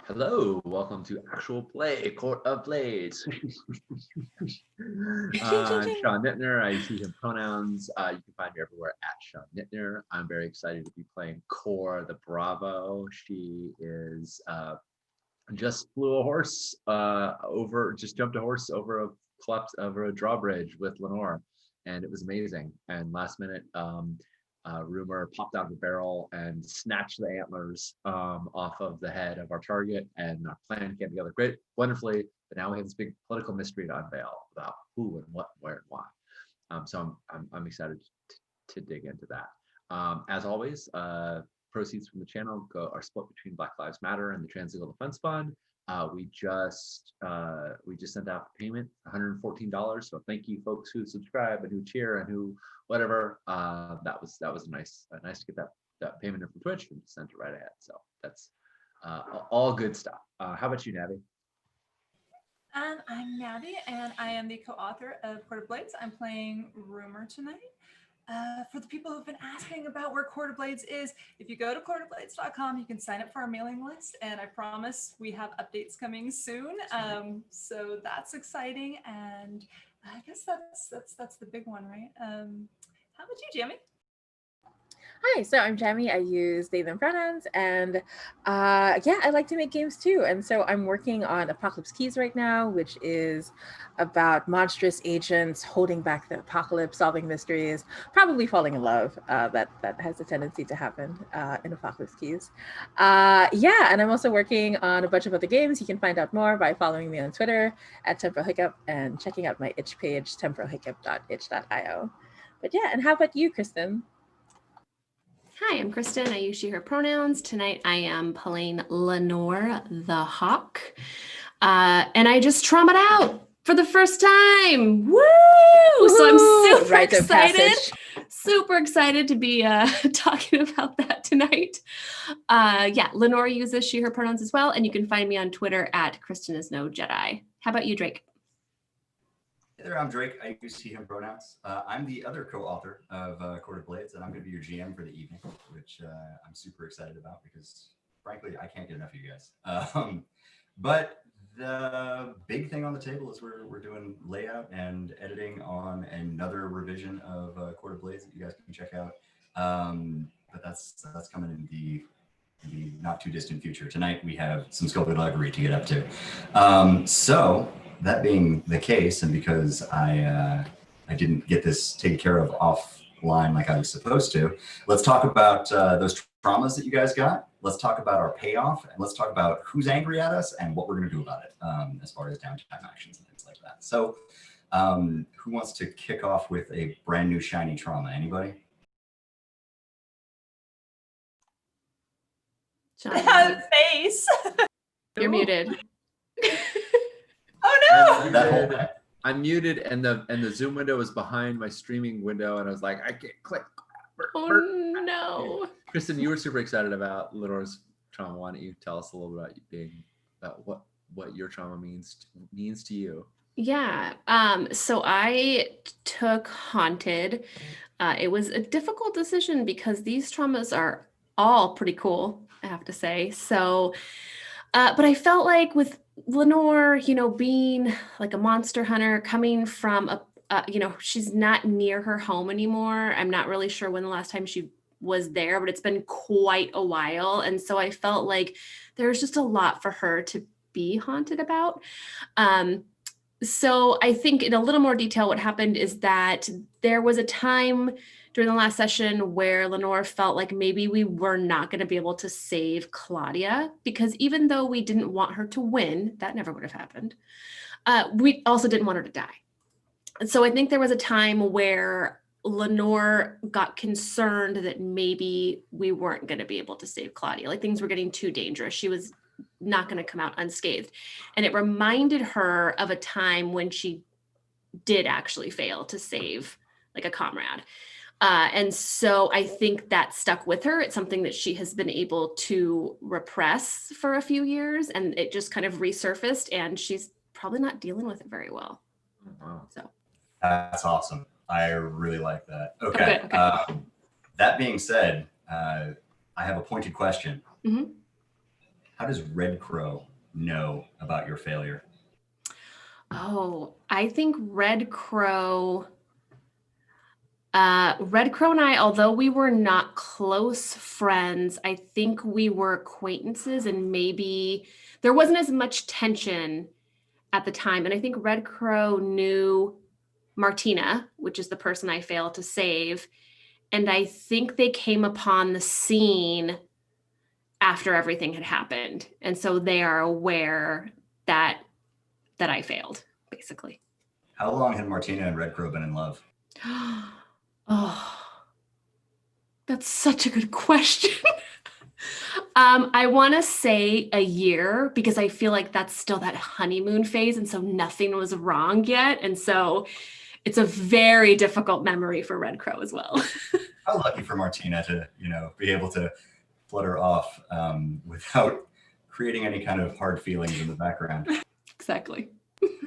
Hello, welcome to Actual Play, Court of Blades. Ching, ching, I'm ching. Sean Nittner. I use he, him pronouns. You can find me everywhere at Sean Nittner. I'm very excited to be playing Core the Bravo. She is just flew a horse just jumped a horse over a drawbridge with Lenore, and it was amazing. And last minute, Rumor popped out of a barrel and snatched the antlers off of the head of our target, and our plan came together great, wonderfully. But now we have this big political mystery to unveil about who and what, where, and why. So I'm excited to dig into that. As always, proceeds from the channel are split between Black Lives Matter and the Translegal Defense Fund. We just sent out the payment, $114. So thank you, folks who subscribe and who cheer and who whatever. That was nice to get that payment in from Twitch and sent it right ahead. So that's all good stuff. How about you, Navi? And I'm Navi, and I am the co-author of Court of Blades. I'm playing Rumor tonight. For the people who've been asking about where Court of Blades is, if you go to courtofblades.com, you can sign up for our mailing list, and I promise we have updates coming soon. So that's exciting, and I guess that's the big one, right? How about you, Jamie? Hi, so I'm Jamie. I use they, them pronouns, and yeah, I like to make games too. And so I'm working on Apocalypse Keys right now, which is about monstrous agents holding back the apocalypse, solving mysteries, probably falling in love. That has a tendency to happen in Apocalypse Keys. Yeah, and I'm also working on a bunch of other games. You can find out more by following me on Twitter at Temporal Hiccup and checking out my itch page, temporalhiccup.itch.io. But yeah, and how about you, Kristen? Hi, I'm Kristen. I use she, her pronouns. Tonight I am playing Lenore the Hawk. And I just traumaed out for the first time. Woo! So I'm super excited. Super excited to be talking about that tonight. Yeah, Lenore uses she, her pronouns as well. And you can find me on Twitter at Kristen is no Jedi. How about you, Drake? Hey there, I'm Drake. I use he, him pronouns. I'm the other co-author of Court of Blades, and I'm going to be your GM for the evening, which I'm super excited about because, frankly, I can't get enough of you guys. But the big thing on the table is we're doing layout and editing on another revision of Court of Blades that you guys can check out. But that's coming in the not too distant future. Tonight we have some skullduggery to get up to. So that being the case, and because I didn't get this taken care of offline like I was supposed to, let's talk about those traumas that you guys got. Let's talk about our payoff, and let's talk about who's angry at us and what we're going to do about it as far as downtime actions and things like that. So who wants to kick off with a brand new shiny trauma? Anybody? Face. You're muted. Oh no! I'm muted, and the Zoom window is behind my streaming window, and I was like, I can't click. Oh no! Kristen, you were super excited about Lenore's trauma. Why don't you tell us a little bit about what your trauma means to you? Yeah. So I took Haunted. It was a difficult decision because these traumas are all pretty cool, I have to say. So, but I felt like with Lenore, being like a monster hunter, coming from she's not near her home anymore. I'm not really sure when the last time she was there, but it's been quite a while. And so I felt like there's just a lot for her to be haunted about. So I think in a little more detail, what happened is that there was a time during the last session where Lenore felt like maybe we were not going to be able to save Claudia, because even though we didn't want her to win, that never would have happened. We also didn't want her to die. And so I think there was a time where Lenore got concerned that maybe we weren't going to be able to save Claudia. Like things were getting too dangerous. She was not going to come out unscathed. And it reminded her of a time when she did actually fail to save like a comrade. And so I think that stuck with her. It's something that she has been able to repress for a few years, and it just kind of resurfaced, and she's probably not dealing with it very well. Wow. So that's awesome. I really like that. Okay. That being said, I have a pointed question. Mm-hmm. how does Red Crow know about your failure? Oh, I think Red Crow and I, although we were not close friends, I think we were acquaintances, and maybe there wasn't as much tension at the time. And I think Red Crow knew Martina, which is the person I failed to save. And I think they came upon the scene after everything had happened. And so they are aware that I failed, basically. How long had Martina and Red Crow been in love? Oh, that's such a good question. I want to say a year because I feel like that's still that honeymoon phase. And so nothing was wrong yet. And so it's a very difficult memory for Red Crow as well. How lucky for Martina to, be able to flutter off without creating any kind of hard feelings in the background. Exactly.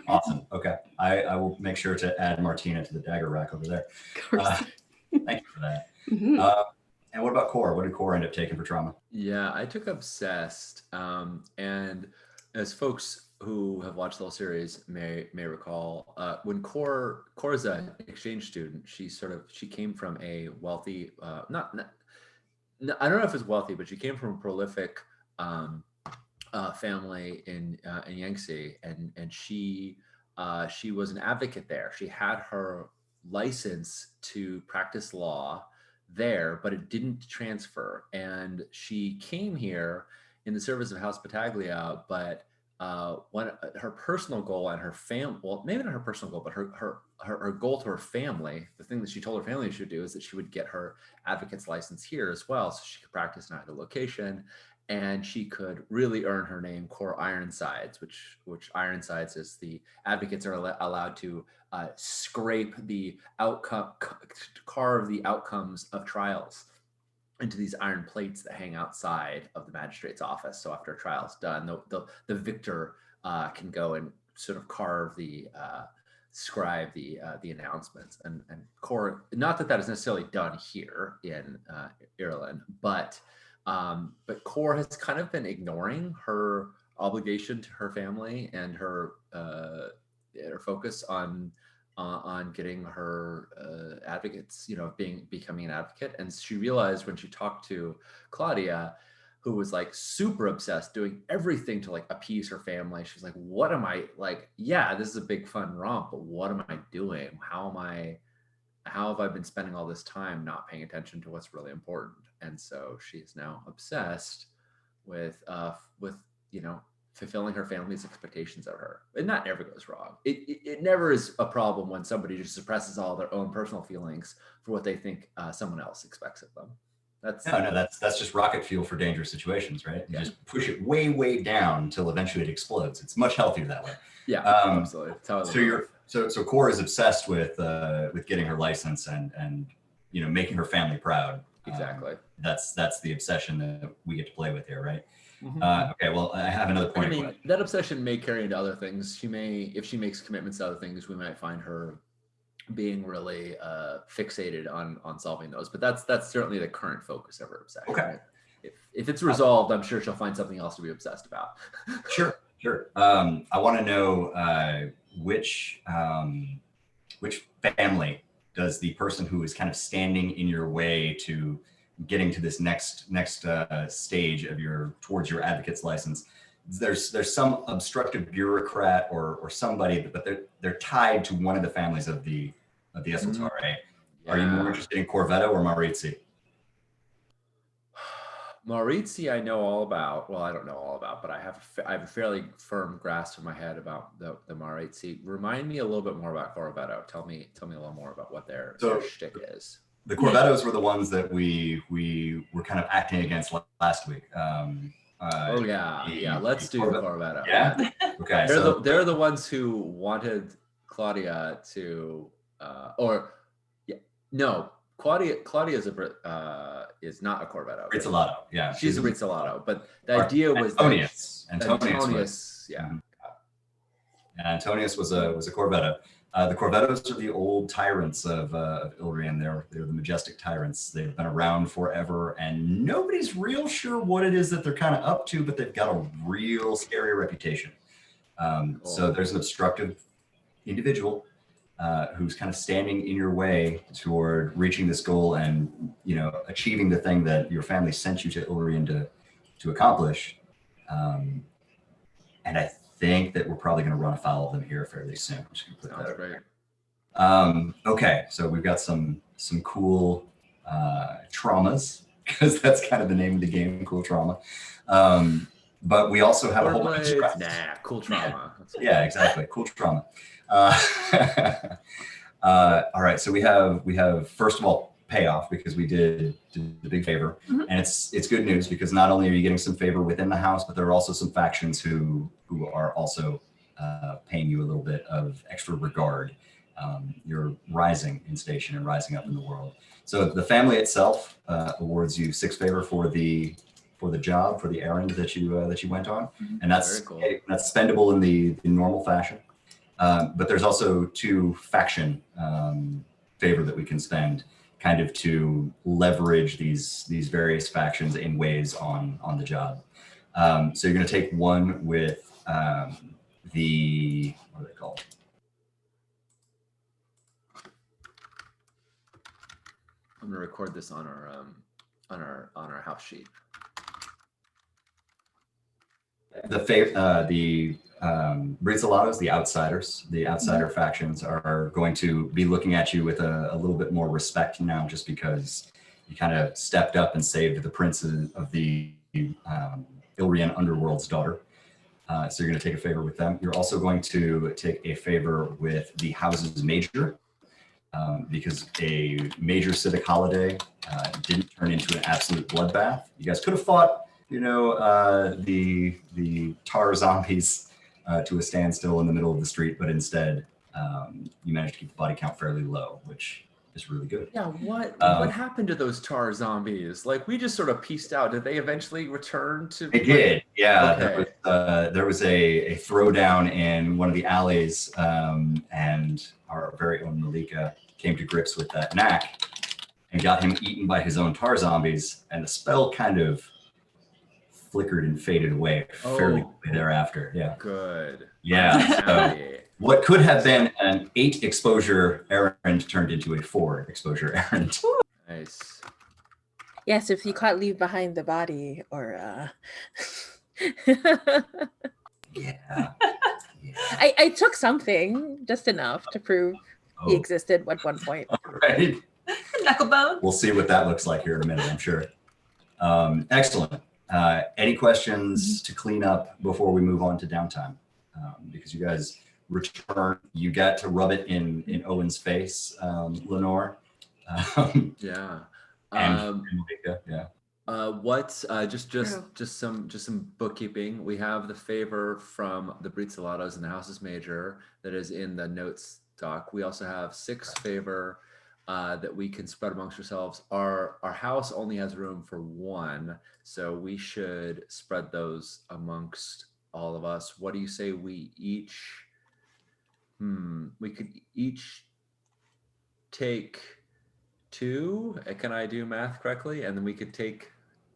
Awesome. Okay. I will make sure to add Martina to the dagger rack over there. Of course. Thank you for that. Mhm. And what about Core? What did Core end up taking for trauma? Yeah, I took Obsessed, and as folks who have watched the whole series may recall, when Core is an exchange student, she came from a wealthy, not I don't know if it's wealthy, but she came from a prolific family in Yangtze, and she was an advocate there. She had her license to practice law there, but it didn't transfer. And she came here in the service of House Battaglia, but her personal goal and her well, maybe not her personal goal, but her goal to her family, the thing that she told her family she should do is that she would get her advocate's license here as well, so she could practice in either location. And she could really earn her name, Core Ironsides, which Ironsides is the advocates are allowed to scrape the outcome, carve the outcomes of trials into these iron plates that hang outside of the magistrate's office. So after a trial's done, the victor can go and sort of carve scribe the announcements. And Core, not that is necessarily done here in Ireland, but Core has kind of been ignoring her obligation to her family and her focus on getting her advocates, becoming an advocate. And she realized when she talked to Claudia, who was like super obsessed, doing everything to like appease her family. She's like, what am I like? Yeah, this is a big fun romp, but what am I doing? How have I been spending all this time not paying attention to what's really important? And so she's now obsessed with fulfilling her family's expectations of her. And that never goes wrong. It never is a problem when somebody just suppresses all their own personal feelings for what they think someone else expects of them. That's just rocket fuel for dangerous situations, right? You just push it way, way down until eventually it explodes. It's much healthier that way. Yeah, absolutely. So Core is obsessed with getting her license and making her family proud. Exactly. That's the obsession that we get to play with here, right? Mm-hmm. Okay. Well, I have another point. I mean, that obsession may carry into other things. If she makes commitments to other things, we might find her being really fixated on solving those. But that's certainly the current focus of her obsession. Okay. Right? If it's resolved, I'm sure she'll find something else to be obsessed about. Sure. I want to know which family does the person who is kind of standing in your way to getting to this next stage of towards your advocate's license. There's some obstructive bureaucrat or somebody, but they're tied to one of the families of the Esseltare. Yeah. Are you more interested in Corvetto or Maurizi? Maurizi, I know all about. Well, I don't know all about, but I have a fairly firm grasp in my head about the Maurizi. Remind me a little bit more about Corvetto. Tell me a little more about what their shtick is. The Corvettos were the ones that we were kind of acting against last week. Let's do Corvetto. Yeah. Okay. They're the ones who wanted Claudia to, Claudia is not a Corvetto. Rizzolato. Yeah. She's a Rizzolato, but the idea was Antonius. Antonius. Yeah. Antonius was a Corvetto. The Corvettos are the old tyrants of Ilrian. They're the majestic tyrants. They've been around forever, and nobody's real sure what it is that they're kind of up to, but they've got a real scary reputation. So there's an obstructive individual who's kind of standing in your way toward reaching this goal and, you know, achieving the thing that your family sent you to Ilrian to accomplish. And I think that we're probably going to run afoul of them here fairly soon. I'm just going to put that Great. Okay, so we've got some cool traumas, because that's kind of the name of the game, cool trauma. But we also have a whole bunch of cool trauma. Yeah, exactly, cool trauma. All right, so we have first of all payoff, because we did the big favor, and it's good news, because not only are you getting some favor within the house, but there are also some factions who are also paying you a little bit of extra regard. You're rising in station and rising up in the world. So the family itself awards you 6 favor for the job, for the errand that you went on, and that's cool. That's spendable in the normal fashion. But there's also 2 faction favor that we can spend, kind of to leverage these various factions in ways on the job. So you're going to take one with the, what are they called? I'm gonna record this on our house sheet. The Brizzolatos, the outsiders, the outsider factions are going to be looking at you with a little bit more respect now, just because you kind of stepped up and saved the prince of the Ilrian underworld's daughter. So you're going to take a favor with them. You're also going to take a favor with the house's major, because a major civic holiday didn't turn into an absolute bloodbath. You guys could have fought, you know, the tar zombies to a standstill in the middle of the street, but instead you managed to keep the body count fairly low, which is really good. Yeah, what happened to those tar zombies? Like, we just sort of pieced out. Did they eventually return to? They did, yeah. Okay. There was a throwdown in one of the alleys, and our very own Malika came to grips with that knack and got him eaten by his own tar zombies, and the spell kind of flickered and faded away fairly quickly thereafter. Yeah. Good. Yeah. So what could have been an 8 exposure errand turned into a 4 exposure errand. Nice. Yes, if you can't leave behind the body or Yeah. I took something, just enough to prove he existed at one point. All right. Knucklebone. We'll see what that looks like here in a minute, I'm sure. Excellent. Any questions to clean up before we move on to downtime? Because you guys return, you got to rub it in Owen's face, Lenore. Yeah. And Malika, yeah. Just some bookkeeping. We have the favor from the Brizzolatos and the house's major that is in the notes doc. We also have 6 favor that we can spread amongst ourselves. Our house only has room for 1, so we should spread those amongst all of us. What do you say we each? We could each take 2. Can I do math correctly? And then we could take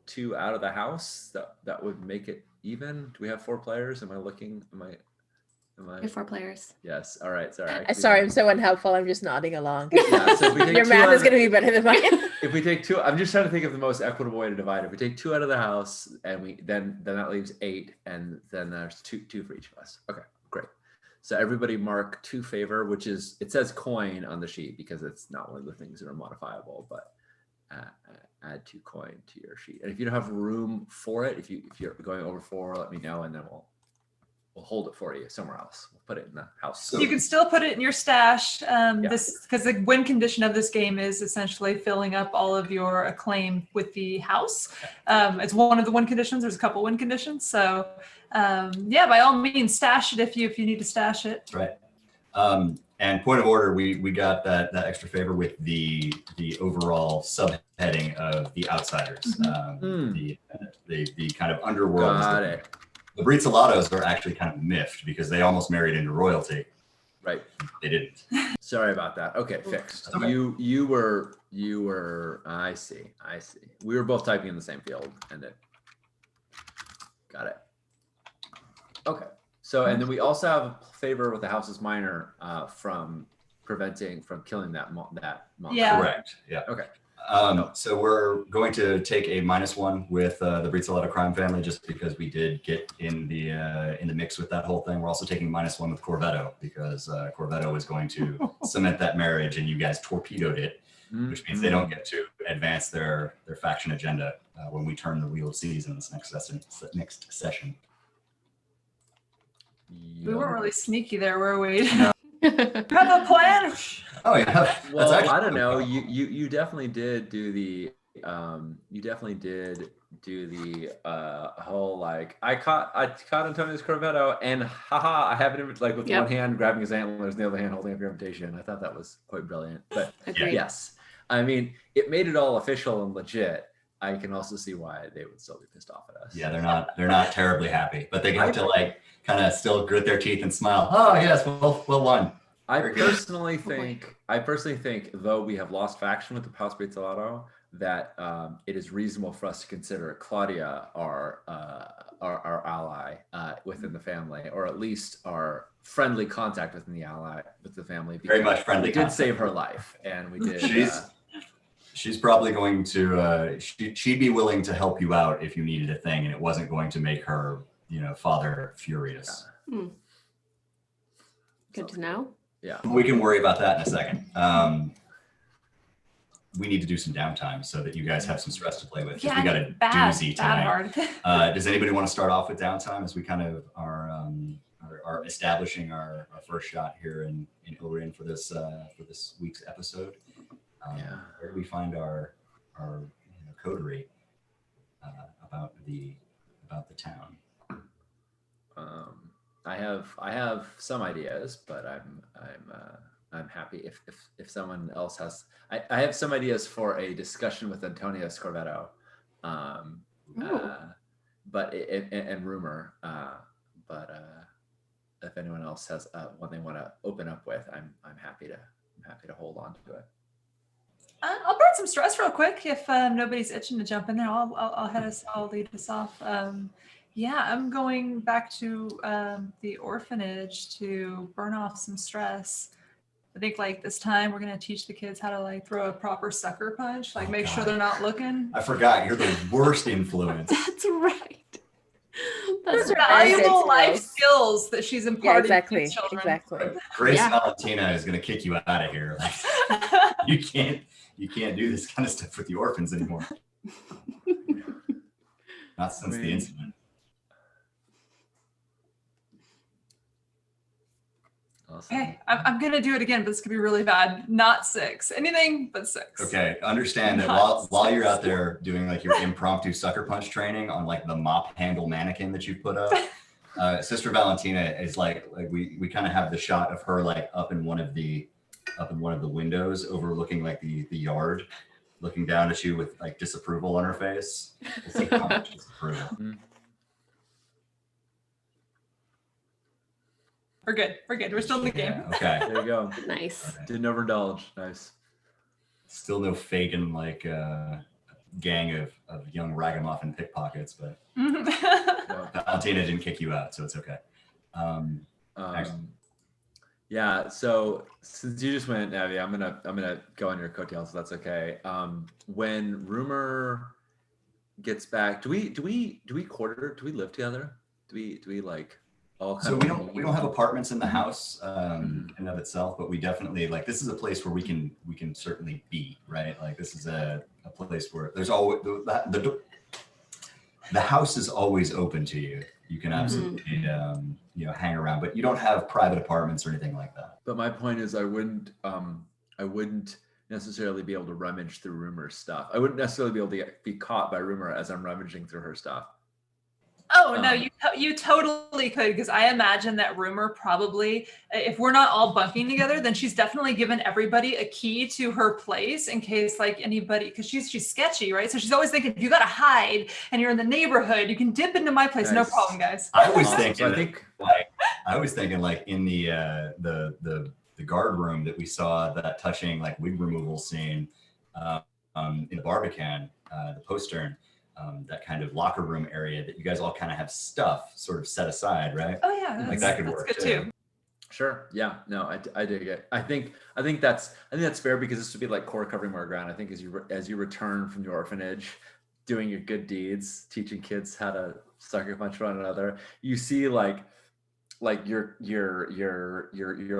2 out of the house. That would make it even. Do we have 4 players? Am I? We have 4 players. Yes. All right. Sorry. Sorry, I'm so unhelpful. I'm just nodding along. Yeah, so if we take Your 2 math out is of going to be better than mine. If we take 2, I'm just trying to think of the most equitable way to divide it. If we take 2 out of the house, and then that leaves 8, and then there's two for each of us. Okay, great. So everybody mark 2 favor, which is, it says coin on the sheet because it's not one of the things that are modifiable, but add 2 coin to your sheet. And if you don't have room for it, if you're going over 4, let me know, and then we'll hold it for you somewhere else. We'll put it in the house. You can still put it in your stash. This, because the win condition of this game is essentially filling up all of your acclaim with the house. It's one of the win conditions. There's a couple win conditions. So yeah, by all means, stash it if you need to stash it. Right. And point of order, we got that extra favor with the overall subheading of the outsiders, the kind of underworld. Got it. The Brizzolatos are actually kind of miffed because they almost married into royalty, Right. They didn't. Sorry about that. Okay, fixed. Okay. You were. I see. We were both typing in the same field, and it. Got it. Okay. So, and then we also have a favor with the House's Minor from killing that monster. Yeah. Correct. Yeah. Okay. So we're going to take a -1 with the Brizzoletta crime family, just because we did get in the mix with that whole thing. We're also taking -1 with Corvetto because Corvetto was going to cement that marriage, and you guys torpedoed it, which means they don't get to advance their faction agenda when we turn the wheel of seasons next session. We weren't really sneaky there, were we? No. Have a plan. Oh yeah. That's Well, actually I don't know. You definitely did do the whole like I caught Antonio's Corvetto and haha I have it like with one hand grabbing his antlers and the other hand holding up your invitation. I thought that was quite brilliant. But Agreed. yes, I mean it made it all official and legit. I can also see why they would still be pissed off at us. Yeah, they're not terribly happy, but they have to like kind of still grit their teeth and smile. Oh yes, well won. I personally think, though we have lost faction with the House Brizzolato, that it is reasonable for us to consider Claudia our ally within the family, or at least our friendly contact within the family. Very much friendly. We did save her life, and we did. She's probably going to. She'd be willing to help you out if you needed a thing, and it wasn't going to make her, father furious. Good to know. Yeah. We can worry about that in a second. We need to do some downtime so that you guys have some stress to play with. Yeah, we got a doozy tonight. Does anybody want to start off with downtime as we kind of are establishing our first shot here in Ilrin for this week's episode? Where do we find our coterie about the town? I have some ideas, but I'm happy if someone else has. I have some ideas for a discussion with Antonio Corvetto, but and rumor. But if anyone else has one they want to open up with, I'm happy to hold on to it. I'll burn some stress real quick if nobody's itching to jump in there. I'll lead us off. I'm going back to the orphanage to burn off some stress. I think like this time we're gonna teach the kids how to like throw a proper sucker punch, like make sure they're not looking. I forgot, you're the worst influence. That's right. That's valuable life skills that she's imparting to these children. Exactly. Grace Valentina is gonna kick you out of here. Like, you can't do this kind of stuff with the orphans anymore. Not since the incident. Awesome. Okay, I'm gonna do it again, but this could be really bad. Not 6. Anything but 6. Okay, understand that while you're out there doing like your impromptu sucker punch training on like the mop handle mannequin that you put up, Sister Valentina is like we kind of have the shot of her like up in one of the windows overlooking like the yard, looking down at you with like disapproval on her face. We'll see how much disapproval. We're good. We're still in the game. Yeah, okay. There you go. Nice. Okay. Didn't overindulge. Nice. Still no Fagin like gang of young ragamuffin pickpockets, but Valentina didn't kick you out, so it's okay. Yeah. So since you just went, Navi, I'm gonna go on your coattails. So that's okay. When Rumor gets back, do we live together? Do we like? So we don't have apartments in the house in and of itself, but we definitely like this is a place where we can certainly be, right? Like this is a place where there's always the house is always open to you. You can absolutely hang around, but you don't have private apartments or anything like that. But my point is, I wouldn't necessarily be able to rummage through Rumor's stuff. I wouldn't necessarily be able to be caught by Rumor as I'm rummaging through her stuff. Oh, no, you totally could, because I imagine that Rumor probably, if we're not all bunking together, then she's definitely given everybody a key to her place in case like anybody, because she's sketchy, right? So she's always thinking, if you got to hide and you're in the neighborhood, you can dip into my place. Nice. No problem, guys. I was thinking, So I think like I was thinking like in the guard room that we saw that touching like wig removal scene in the Barbican, the postern, that kind of locker room area that you guys all kind of have stuff sort of set aside, right? Oh yeah, Like that's, that could that's work good too. too. Sure. Yeah. No, I dig it. I think that's fair because this would be like core covering more ground. I think as you return from the orphanage, doing your good deeds, teaching kids how to sucker punch one another, you see like your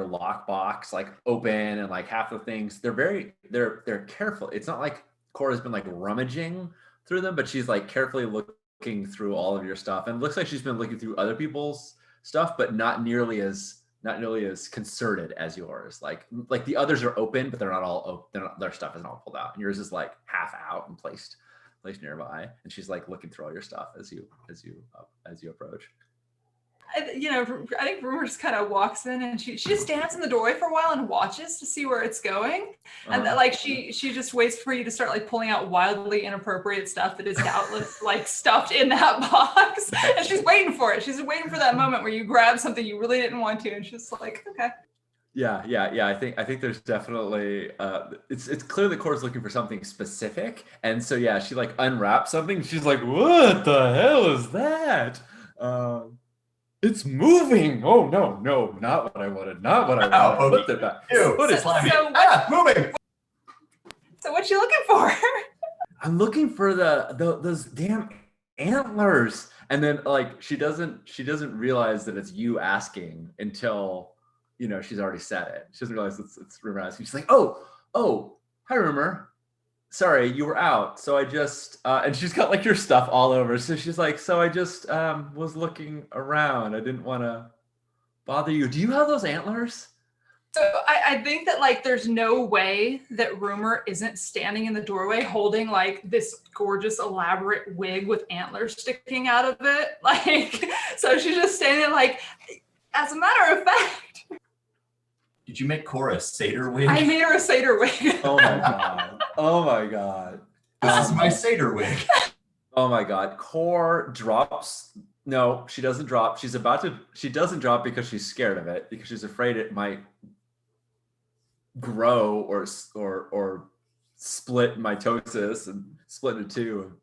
lockbox like open and like half the things they're careful. It's not like Cora's been like rummaging through them, but she's like carefully looking through all of your stuff, and it looks like she's been looking through other people's stuff, but not nearly as concerted as yours. Like the others are open, but they're not all open. Their stuff isn't all pulled out, and yours is like half out and placed nearby. And she's like looking through all your stuff as you approach. I think Rumor just kind of walks in and she just stands in the doorway for a while and watches to see where it's going. And like she just waits for you to start like pulling out wildly inappropriate stuff that is doubtless like stuffed in that box. And she's waiting for it. She's waiting for that moment where you grab something you really didn't want to, and she's like, okay. Yeah. I think there's definitely it's clear that Cora's looking for something specific, and so yeah, she like unwraps something. She's like, "What the hell is that? It's moving! Oh no, not what I wanted. Not what I wanted. Put it back. Put it slimy. Moving. So what you looking for? I'm looking for those damn antlers." And then like she doesn't realize that it's you asking until she's already said it. She doesn't realize it's Rumor asking. She's like, oh, hi Rumor. Sorry, you were out. So I just and she's got like your stuff all over. So she's like, so I just was looking around. I didn't want to bother you. Do you have those antlers? So I think that like there's no way that Rumor isn't standing in the doorway holding like this gorgeous elaborate wig with antlers sticking out of it. Like, so she's just standing there like, as a matter of fact. Did you make Cora a satyr wig? I made her a satyr wig. Oh my god. Oh my god. This is my satyr wig. Oh my god. Core drops. No, she doesn't drop. She doesn't drop because she's scared of it, because she's afraid it might grow or split mitosis and split into two.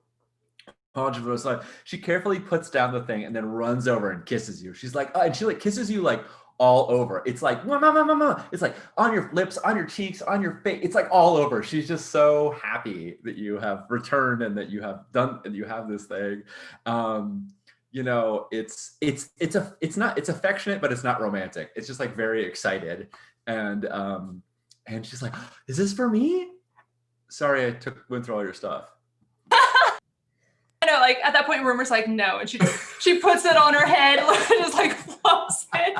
She carefully puts down the thing and then runs over and kisses you. She's like, and she like kisses you like all over. It's like, mama. It's like on your lips, on your cheeks, on your face. It's like all over. She's just so happy that you have returned and that you have done and you have this thing. It's affectionate, but it's not romantic. It's just like very excited. And she's like, is this for me? Sorry, I went through all your stuff. I know, like at that point, Rumor's like, no, and she puts it on her head, just like flops it.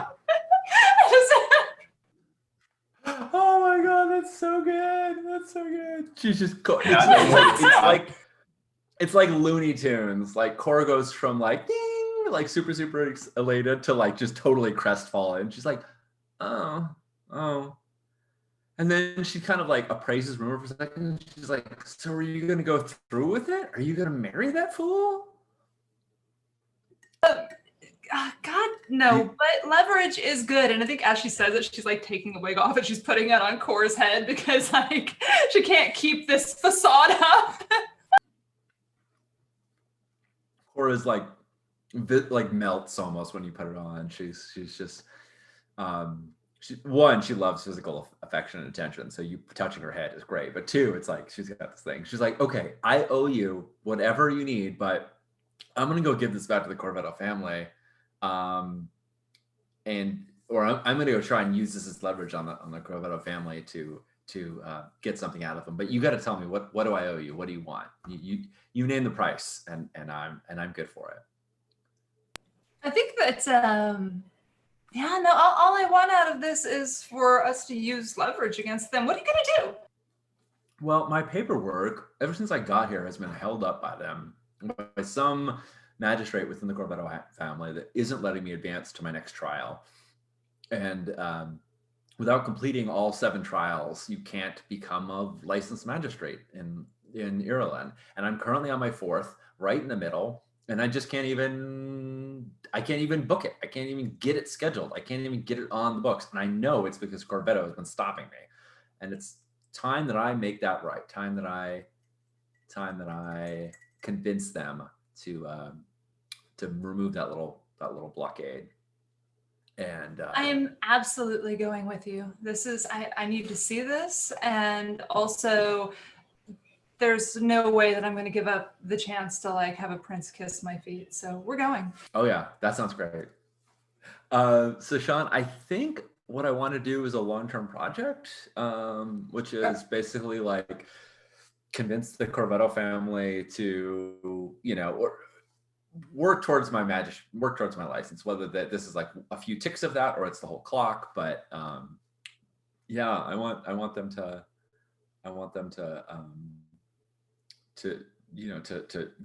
Oh my god, that's so good. That's so good. She's just it's like Looney Tunes. Like Cora goes from like ding, like super elated to like just totally crestfallen. She's like, oh. And then she kind of like appraises Rumor for a second. She's like, so are you gonna go through with it? Are you gonna marry that fool? God, no, but leverage is good. And I think as she says it, she's like taking the wig off and she's putting it on Cora's head because like she can't keep this facade up. Cora's like melts almost when you put it on. She's just she loves physical affection and attention. So you touching her head is great. But two, it's like she's got this thing. She's like, okay, I owe you whatever you need, but I'm gonna go give this back to the Corvetto family. I'm going to go try and use this as leverage on the Corvetto family to get something out of them. But you got to tell me what do I owe you? What do you want? You name the price, and I'm good for it. I think that all I want out of this is for us to use leverage against them. What are you gonna do? Well, my paperwork ever since I got here has been held up by them, by some magistrate within the Corvetto family that isn't letting me advance to my next trial. And without completing all 7 trials, you can't become a licensed magistrate in Ireland. And I'm currently on my 4th, right in the middle. and I just can't even book it. I can't even get it scheduled. I can't even get it on the books. And I know it's because Corvetto has been stopping me. And it's time that I make that right. Time that I convince them to remove that little blockade. And I am absolutely going with you. This is, I need to see this. And also, there's no way that I'm going to give up the chance to like have a prince kiss my feet. So we're going. Oh yeah, that sounds great. So Sean, I think what I want to do is a long-term project, which is basically like convince the Corvetto family to, or work towards my license, whether that this is like a few ticks of that or it's the whole clock. But yeah, I want them to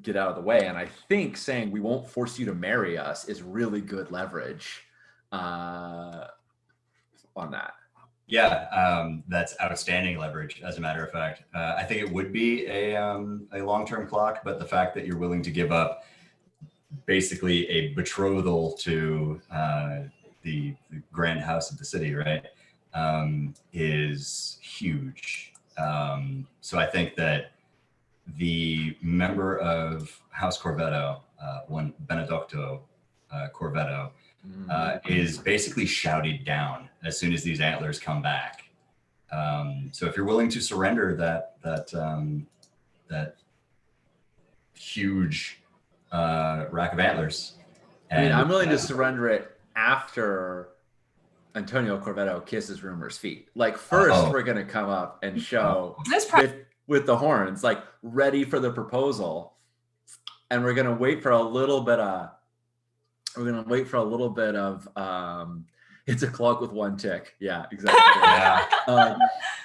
get out of the way. And I think saying we won't force you to marry us is really good leverage on that. Yeah, that's outstanding leverage, as a matter of fact. I think it would be a long-term clock, but the fact that you're willing to give up basically a betrothal to the grand house of the city, right, is huge. So I think that the member of House Corvetto, one Benedetto Corvetto, is basically shouted down as soon as these antlers come back. So if you're willing to surrender that huge rack of antlers, I'm willing to surrender it after Antonio Corvetto kisses Rumor's feet. Like first, we're gonna come up and show with the horns, like ready for the proposal, and we're gonna wait for a little bit of. It's a clock with one tick. Yeah, exactly. Yeah.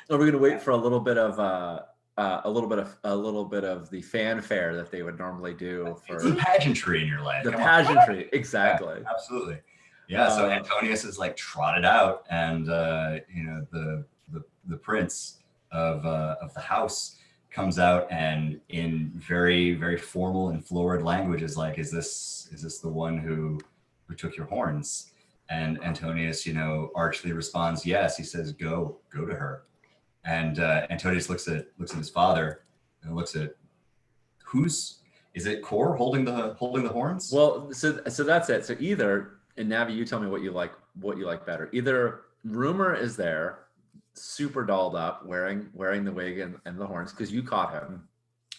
We're gonna wait for a little bit of the fanfare that they would normally do for the pageantry in your life. The pageantry, exactly. Yeah, absolutely. Yeah. So Antonius is like trotted out, and the prince of the house comes out, and in very, very formal and florid language is like, is this the one who took your horns? And Antonius, archly responds, yes. He says, go to her. And Antonius looks at his father and looks at is it Cor holding the horns? Well, so that's it. So either, and Navi, you tell me what you like better. Either Rumor is there, super dolled up, wearing the wig and the horns because you caught him,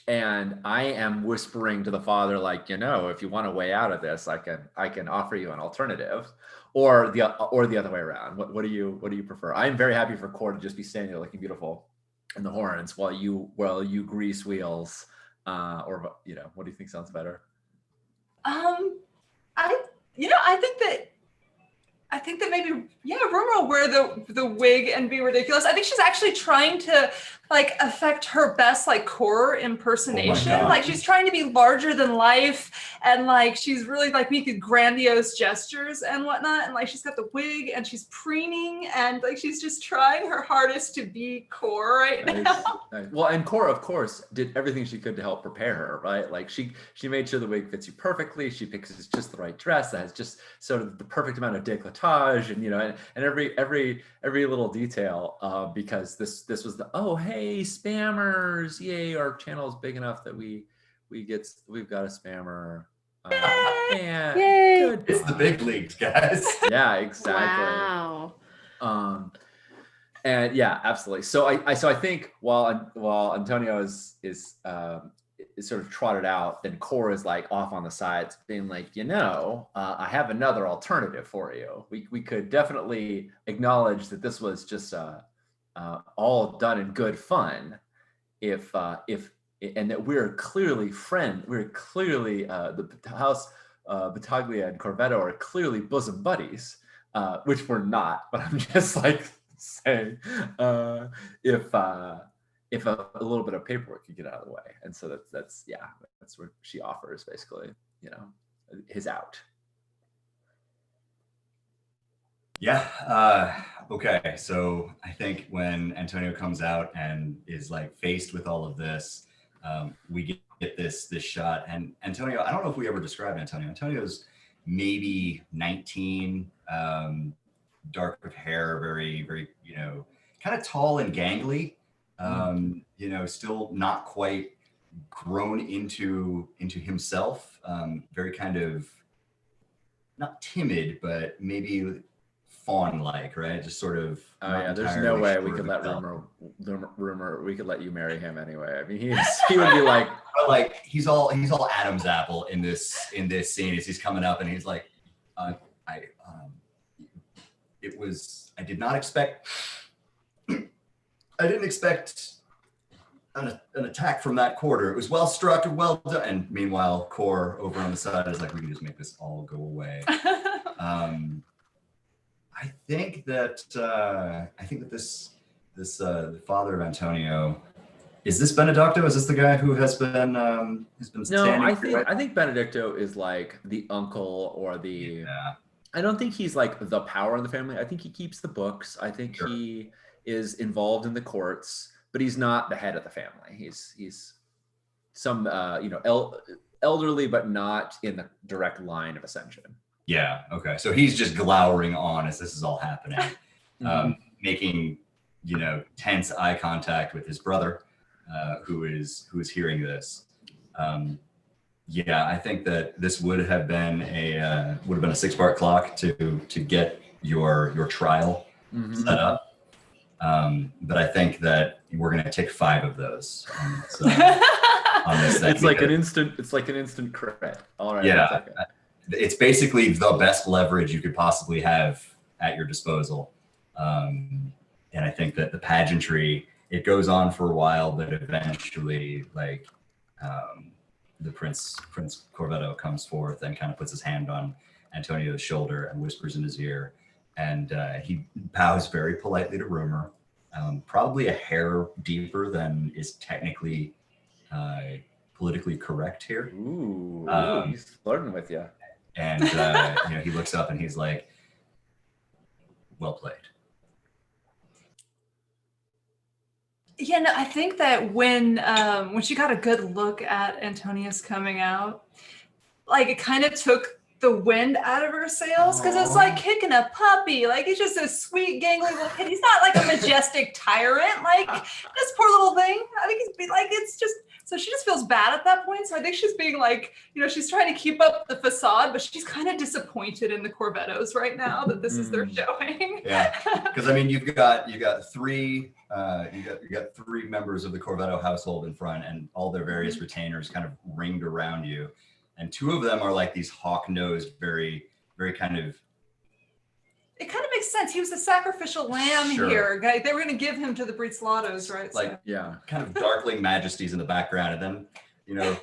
and I am whispering to the father, like, if you want a way out of this, I can offer you an alternative, or the other way around. What do you prefer? I'm very happy for Cor to just be standing there looking beautiful in the horns while you grease wheels, or what do you think sounds better? I think that maybe, Rumor will wear the wig and be ridiculous. I think she's actually trying to like affect her best like Cor impersonation. Oh like she's trying to be larger than life, and like she's really like making grandiose gestures and whatnot. And like she's got the wig and she's preening, and like she's just trying her hardest to be Cor right now. Nice. Well, and Cor, of course, did everything she could to help prepare her, right? Like she made sure the wig fits you perfectly. She picks just the right dress that has just sort of the perfect amount of décolletage, and every little detail, because this was the, oh hey, spammers, yay, our channel is big enough that we've got a spammer. Yeah, Yay. Good. It's the big leagues, guys. Yeah, exactly. Wow. And yeah, absolutely. So I think while Antonio is sort of trotted out, then Cor is like off on the sides, being like, I have another alternative for you. We could definitely acknowledge that this was just all done in good fun, if and that we're clearly the house Battaglia and Corvetto are clearly bosom buddies, which we're not. But I'm just like saying, if a little bit of paperwork could get out of the way, and so that's what she offers, basically, his out. Yeah. Okay. So I think when Antonio comes out and is like faced with all of this, we get this shot. And Antonio, I don't know if we ever described Antonio. Antonio's maybe 19, dark of hair, very, very, kind of tall and gangly. Still not quite grown into himself. Very kind of not timid, but maybe fawn-like, right? Just sort of. Oh yeah, there's no way we could let rumor we could let you marry him anyway. I mean, he would be like, but like he's all Adam's apple in this scene as he's coming up, and he's like, I didn't expect an attack from that quarter. It was well struck and well done. And meanwhile, Core over on the side is like, we can just make this all go away. I think that this the father of Antonio, is this Benedicto? Is this the guy who has been standing? No, I think Benedicto is like the uncle or the. Yeah. I don't think he's like the power in the family. I think he keeps the books. I think Sure. he is involved in the courts, but he's not the head of the family. He's some elderly, but not in the direct line of ascension. Yeah. Okay. So he's just glowering on as this is all happening, making tense eye contact with his brother, who is hearing this. I think that this would have been a 6-part clock to get your trial set up. But I think that we're going to take 5 of those. On this thing. It's like an instant crit. All right. Yeah. It's basically the best leverage you could possibly have at your disposal. And I think that the pageantry, it goes on for a while, but eventually the Prince Corvetto comes forth and kind of puts his hand on Antonio's shoulder and whispers in his ear. And he bows very politely to Rumor, probably a hair deeper than is technically politically correct here. Ooh, he's flirting with you. And he looks up and he's like, "Well played." Yeah, no, I think that when she got a good look at Antonius coming out, like it kind of took the wind out of her sails, because it's like kicking a puppy. Like he's just a sweet, gangly little kid. He's not like a majestic tyrant. Like this poor little thing. I think he's like, it's just. So she just feels bad at that point. So I think she's being like, she's trying to keep up the facade, but she's kind of disappointed in the Corvettos right now that this is their showing. Yeah, because I mean, you've got 3 members of the Corvetto household in front, and all their various retainers kind of ringed around you, and 2 of them are like these hawk-nosed, very, very kind of. It kind of makes sense. He was the sacrificial lamb here. They were going to give him to the Breetslatos, right? Kind of darkling majesties in the background, and then,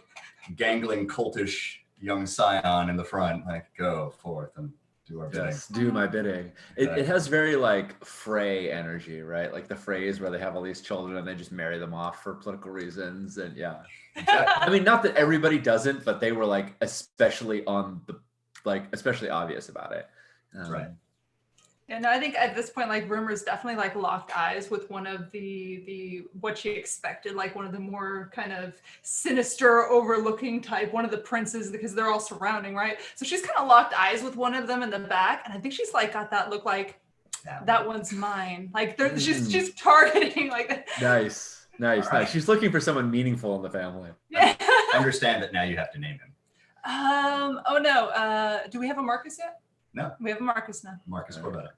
gangling, cultish young scion in the front, like, go forth and do our bidding. Yes, do my bidding. It has very like Frey energy, right? Like the Freys where they have all these children and they just marry them off for political reasons. And yeah. Exactly. I mean, not that everybody doesn't, but they were like especially obvious about it. Right. Yeah, no, I think at this point, like Rumor's definitely like locked eyes with one of the what she expected, like one of the more kind of sinister, overlooking type, one of the princes, because they're all surrounding, right? So she's kind of locked eyes with one of them in the back, and I think she's like got that look like that one's mine. Like she's targeting like. Nice. She's looking for someone meaningful in the family. Yeah. I understand that now you have to name him. Oh no. Do we have a Marcus yet? No. We have a Marcus now. Marcus Corvetto.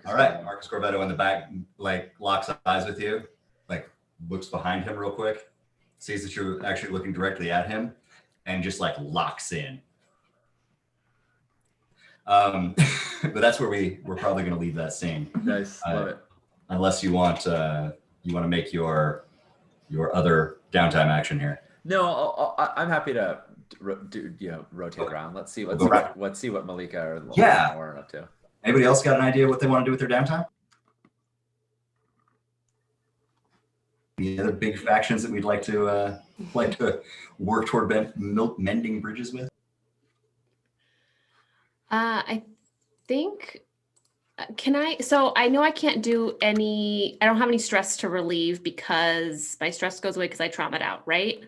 All right, Marcus Corvetto in the back, like locks eyes with you, like looks behind him real quick, sees that you're actually looking directly at him, and just like locks in. But that's where we're probably going to leave that scene. Nice, love it. Unless you want to make your other downtime action here. No, I'm happy to rotate around. Let's see what Malika or Lenore are up to. Anybody else got an idea what they want to do with their downtime? Any other big factions that we'd like to work toward mending bridges with? I think. So I know I can't do any. I don't have any stress to relieve because my stress goes away because I traumatized out, right?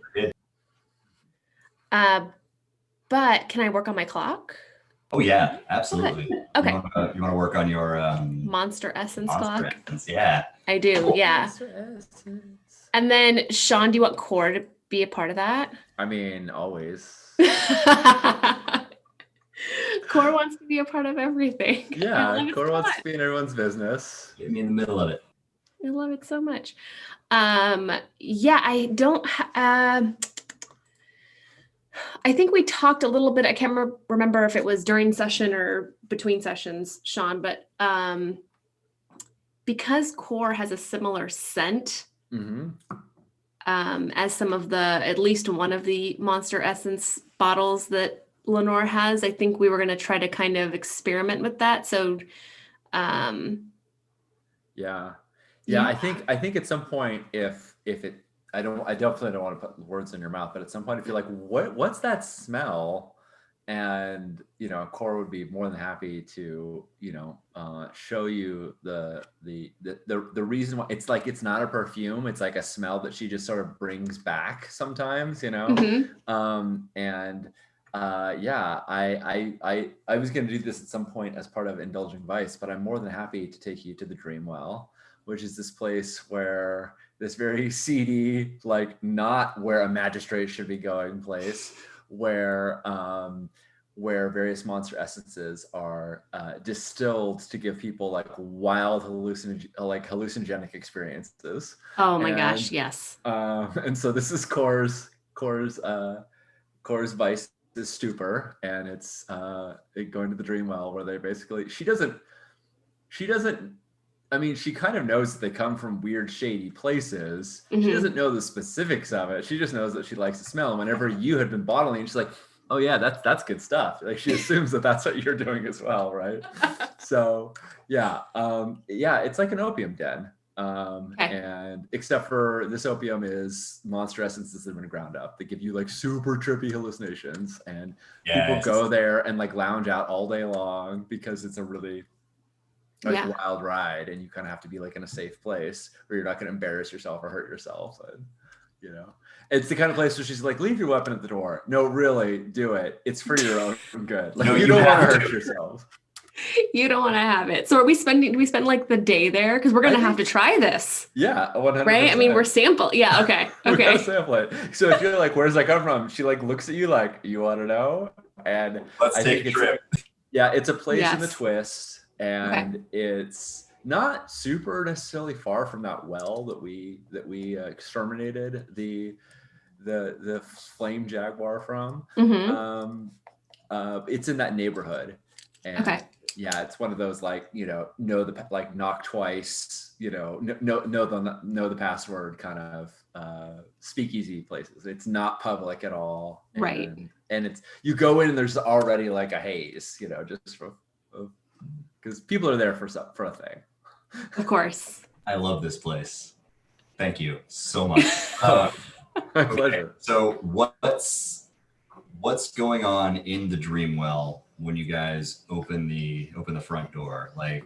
But can I work on my clock? Oh yeah, absolutely. Okay. You want to work on your Monster Essence monster clock? essence, yeah. I do, yeah. Monster Essence. And then, Sean, do you want Core to be a part of that? I mean, always. Core wants to be a part of everything. I Yeah, love it Core so wants much. to be in everyone's business. Get me in the middle of it. I love it so much. Yeah, I don't. I think we talked a little bit. I can't remember if it was during session or between sessions, Sean, but because Core has a similar scent Mm-hmm. as some of the, at least one of the Monster Essence bottles that Lenore has, I think we were going to try to kind of experiment with that. So, Yeah. Yeah. I think at some point, if it, I definitely don't want to put words in your mouth, but at some point, if you're like, what's that smell? And Core would be more than happy to show you the reason why. It's like, it's not a perfume, it's like a smell that she just sort of brings back sometimes, mhm. And yeah, I was going to do this at some point as part of Indulging Vice, but I'm more than happy to take you to the Dreamwell, which is this place where this very seedy, like not where a magistrate should be going place, where various monster essences are distilled to give people like wild hallucinogenic experiences. Oh my gosh, yes. And so this is Core's Vice is Stupor, and it's going to the Dreamwell, where they basically she doesn't I mean, she kind of knows that they come from weird, shady places. She Mhm. doesn't know the specifics of it. She just knows that she likes the smell. And whenever you had been bottling, she's like, "Oh yeah, that's good stuff." Like, she assumes that that's what you're doing as well, right? So yeah, it's like an opium den. Okay. And except for this opium is monster essences that have been ground up. They give you like super trippy hallucinations, and people go there and like lounge out all day long because it's a really Yeah. wild ride, and you kind of have to be like in a safe place where you're not going to embarrass yourself or hurt yourself. And it's the kind of place where she's like, leave your weapon at the door. No, really, do it. It's for your own good. Like, No, you don't want to hurt yourself. You don't want to have it. So do we spend like the day there? Because we're going to have to try this. Yeah, 100%. Right? I mean, we're sample. Yeah, okay. We Okay. gotta sample it. So if you're like, where's that come from? She like looks at you like, you want to know? And Let's take a it's trip. Yeah, it's a place in the Yes. Twist, and it's not super necessarily far from that well that we exterminated the flame jaguar from. Mhm. It's in that neighborhood, and Okay. yeah, it's one of those like knock twice, know the password kind of speakeasy places. It's not public at all, Right. And it's, you go in and there's already like a haze, just because people are there for a thing. Of course. I love this place. Thank you so much. My pleasure. So what's going on in the Dreamwell when you guys open the front door? Like,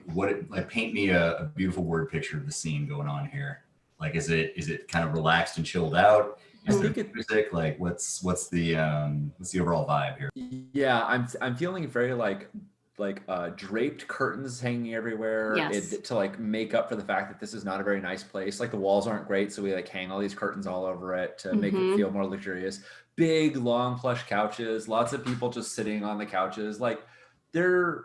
paint me a beautiful word picture of the scene going on here. Like, is it kind of relaxed and chilled out? Is there music? Like, what's the overall vibe here? Yeah, I'm feeling very like draped curtains hanging everywhere. Yes. To like make up for the fact that this is not a very nice place. Like, the walls aren't great, so we like hang all these curtains all over it to make it feel more luxurious. Big, long, plush couches. Lots of people just sitting on the couches. Like,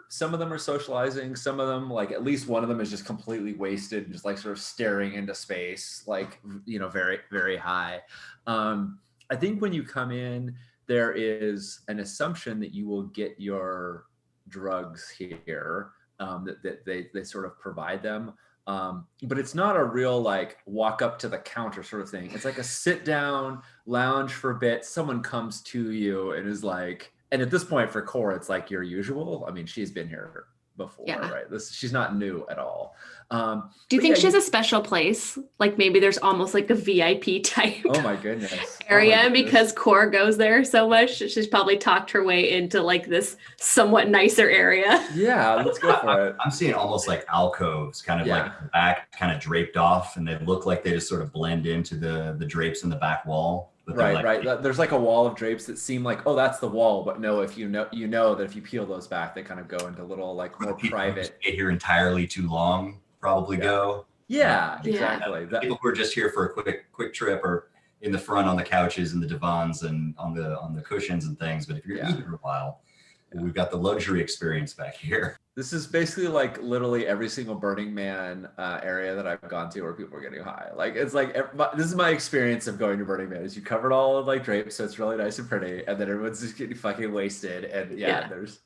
some of them are socializing. Some of them, like at least one of them, is just completely wasted and just like sort of staring into space, like very, very high. I think when you come in, there is an assumption that you will get your drugs here, that they sort of provide them. But it's not a real like walk up to the counter sort of thing. It's like a sit down, lounge for a bit. Someone comes to you and is like, and at this point for Core, it's like your usual. I mean, she's been here before, Yeah. right? She's not new at all. Do you think she has a special place? Like, maybe there's almost like a VIP type Oh my goodness. area, Oh my goodness. because Core goes there so much. She's probably talked her way into like this somewhat nicer area. Yeah, let's go for it. I'm seeing almost like alcoves, kind of Yeah. like the back kind of draped off, and they look like they just sort of blend into the drapes in the back wall. but they're Right, right. There's like a wall of drapes that seem like, oh, that's the wall, but no, if you know that if you peel those back, they kind of go into little like the more people who private. stay here entirely too long probably go. Yeah, Yeah. exactly. That, People who are just here for a quick trip are in the front on the couches and the divans and on the cushions and things. But if you're Yeah. eager a while, we've got the luxury experience back here. this is basically like literally every single Burning Man area that I've gone to where people are getting high. Like it's like this is my experience of going to Burning Man. Is you covered all of like drapes, so it's really nice and pretty, and then everyone's just getting fucking wasted. And Yeah. there's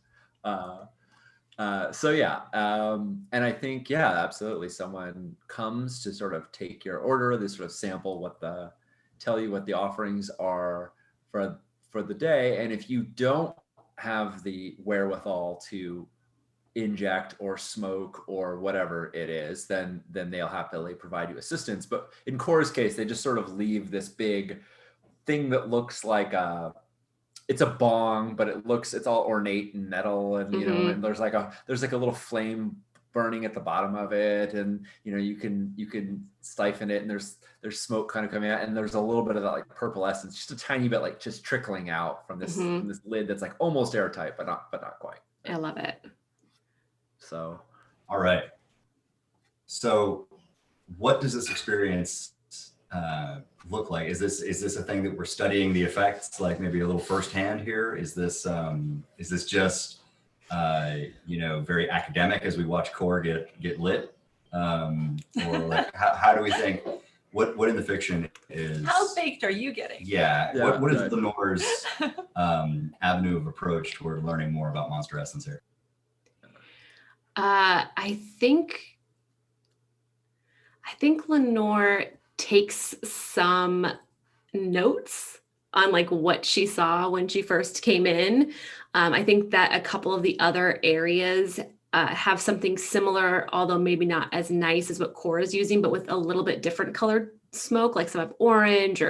so yeah, and I think absolutely, someone comes to sort of take your order. They sort of sample tell you what the offerings are for the day, and if you don't have the wherewithal to inject or smoke or whatever it is, then they'll happily provide you assistance. But in Cora's case, they just sort of leave this big thing that looks like it's a bong, but it's all ornate and metal, and and there's like a little flame burning at the bottom of it, and you can siphon it, and there's smoke kind of coming out, and there's a little bit of that like purple essence, just a tiny bit, like just trickling out from this lid that's like almost airtight, but not quite. I love it. So, all right. So, what does this experience look like? Is this a thing that we're studying the effects, like maybe a little firsthand here? Is this just very academic as we watch Core get lit, or like how do we think? What in the fiction is? How baked are you getting? Yeah. What is Lenore's avenue of approach toward learning more about Monster Essence here? I think Lenore takes some notes on like what she saw when she first came in. I think that a couple of the other areas have something similar, although maybe not as nice as what Cora is using, but with a little bit different colored smoke, like some have orange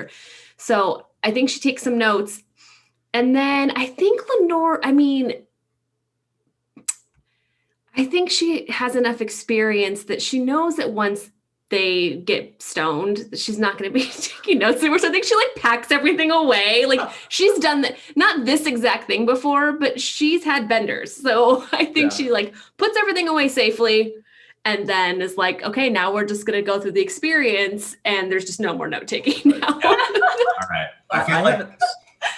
so I think she takes some notes. And then I think Lenore, I think she has enough experience that she knows that once they get stoned, she's not going to be taking notes anymore. So I think she like packs everything away. Like she's done that, not this exact thing before, but she's had benders. So I think she like puts everything away safely and then is like, okay, now we're just going to go through the experience and there's just no more note taking now. All right. I feel like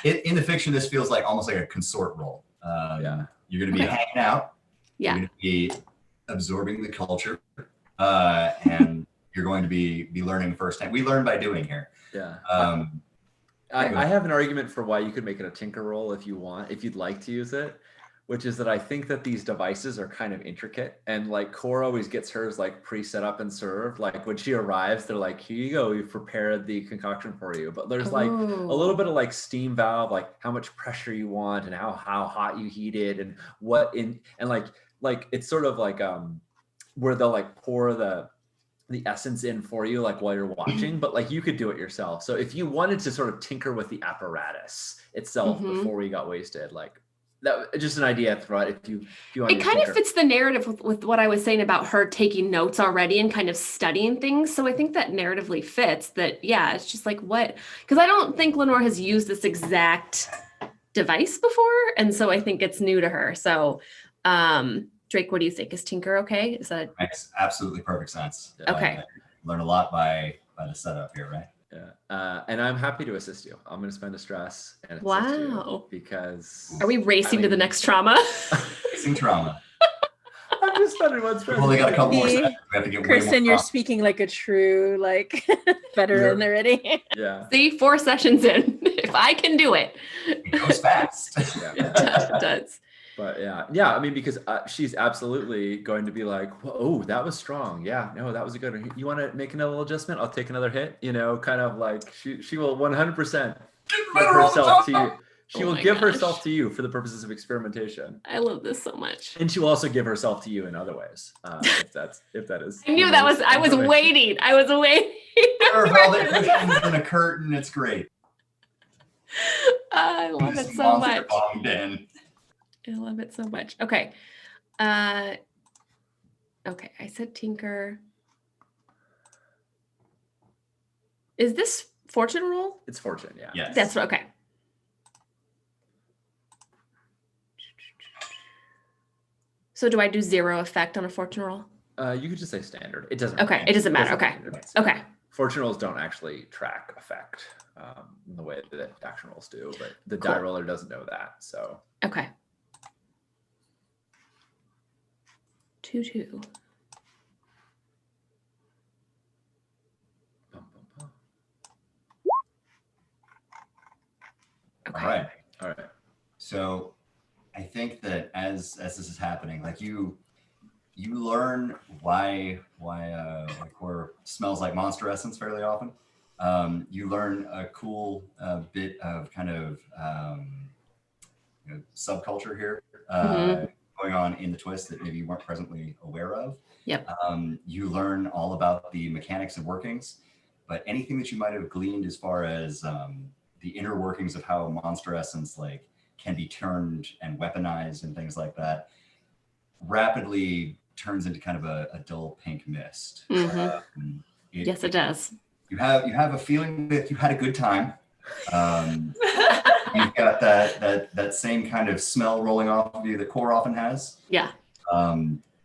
in the fiction, this feels like almost like a consort role. You're going to be hanging out. Yeah. You're going to be absorbing the culture, and you're going to be learning firsthand. We learn by doing here. Yeah. I have an argument for why you could make it a tinker roll if you'd like to use it, which is that I think that these devices are kind of intricate, and like Cora always gets hers like pre-set up and served. Like when she arrives, they're like, here you go, we've prepared the concoction for you. But there's like a little bit of like steam valve, like how much pressure you want and how hot you heat it and like it's sort of like where they'll like pour the essence in for you like while you're watching, but like you could do it yourself. So if you wanted to sort of tinker with the apparatus itself before we got wasted, like that, just an idea to throw out if you want. It kind of fits the narrative with what I was saying about her taking notes already and kind of studying things. So I think that narratively fits that. Yeah, it's just like because I don't think Lenore has used this exact device before. And so I think it's new to her. So Drake, what do you think? Is tinker okay? Is that makes absolutely perfect sense? Okay. Learn a lot by the setup here, right? Yeah, and I'm happy to assist you. I'm going to spend a stress and assist you because are we racing to the next trauma? Racing trauma. I'm just spending one stress. We've only got a couple more sessions. We have to get Kristen, you're speaking like a true veteran already. Yeah. See, 4 sessions in. If I can do it. It goes fast. It does. But yeah. I mean, because she's absolutely going to be like, oh, that was strong. Yeah, no, that was a good one. You want to make another little adjustment? I'll take another hit. Kind of like she will 100% give herself to you. She will give herself to you for the purposes of experimentation. I love this so much. And she will also give herself to you in other ways, if that is. I knew that was. I was waiting. Her velvet cushions and a curtain. It's great. I love it so much. I love it so much. Okay. Okay, I said tinker. Is this fortune roll? It's fortune, yeah. Yes. That's okay. So do I do 0 effect on a fortune roll? You could just say standard. It doesn't. Okay, it doesn't matter. Okay. Okay. Fortune rolls don't actually track effect in the way that action rolls do, but the Cool. die roller doesn't know that. So Okay. 2-2. bum, bum, bum. Okay. All right. All right. So I think that as this is happening, like you learn why Core smells like monster essence fairly often. You learn a cool bit of kind of subculture here going on in the twist that maybe you weren't presently aware of. Yep. You learn all about the mechanics and workings, but anything that you might have gleaned as far as the inner workings of how monster essence like can be turned and weaponized and things like that rapidly turns into kind of a dull pink mist. Mhm. Yes, it does. You have a feeling that you had a good time. You've got that same kind of smell rolling off of you that Core often has. Yeah.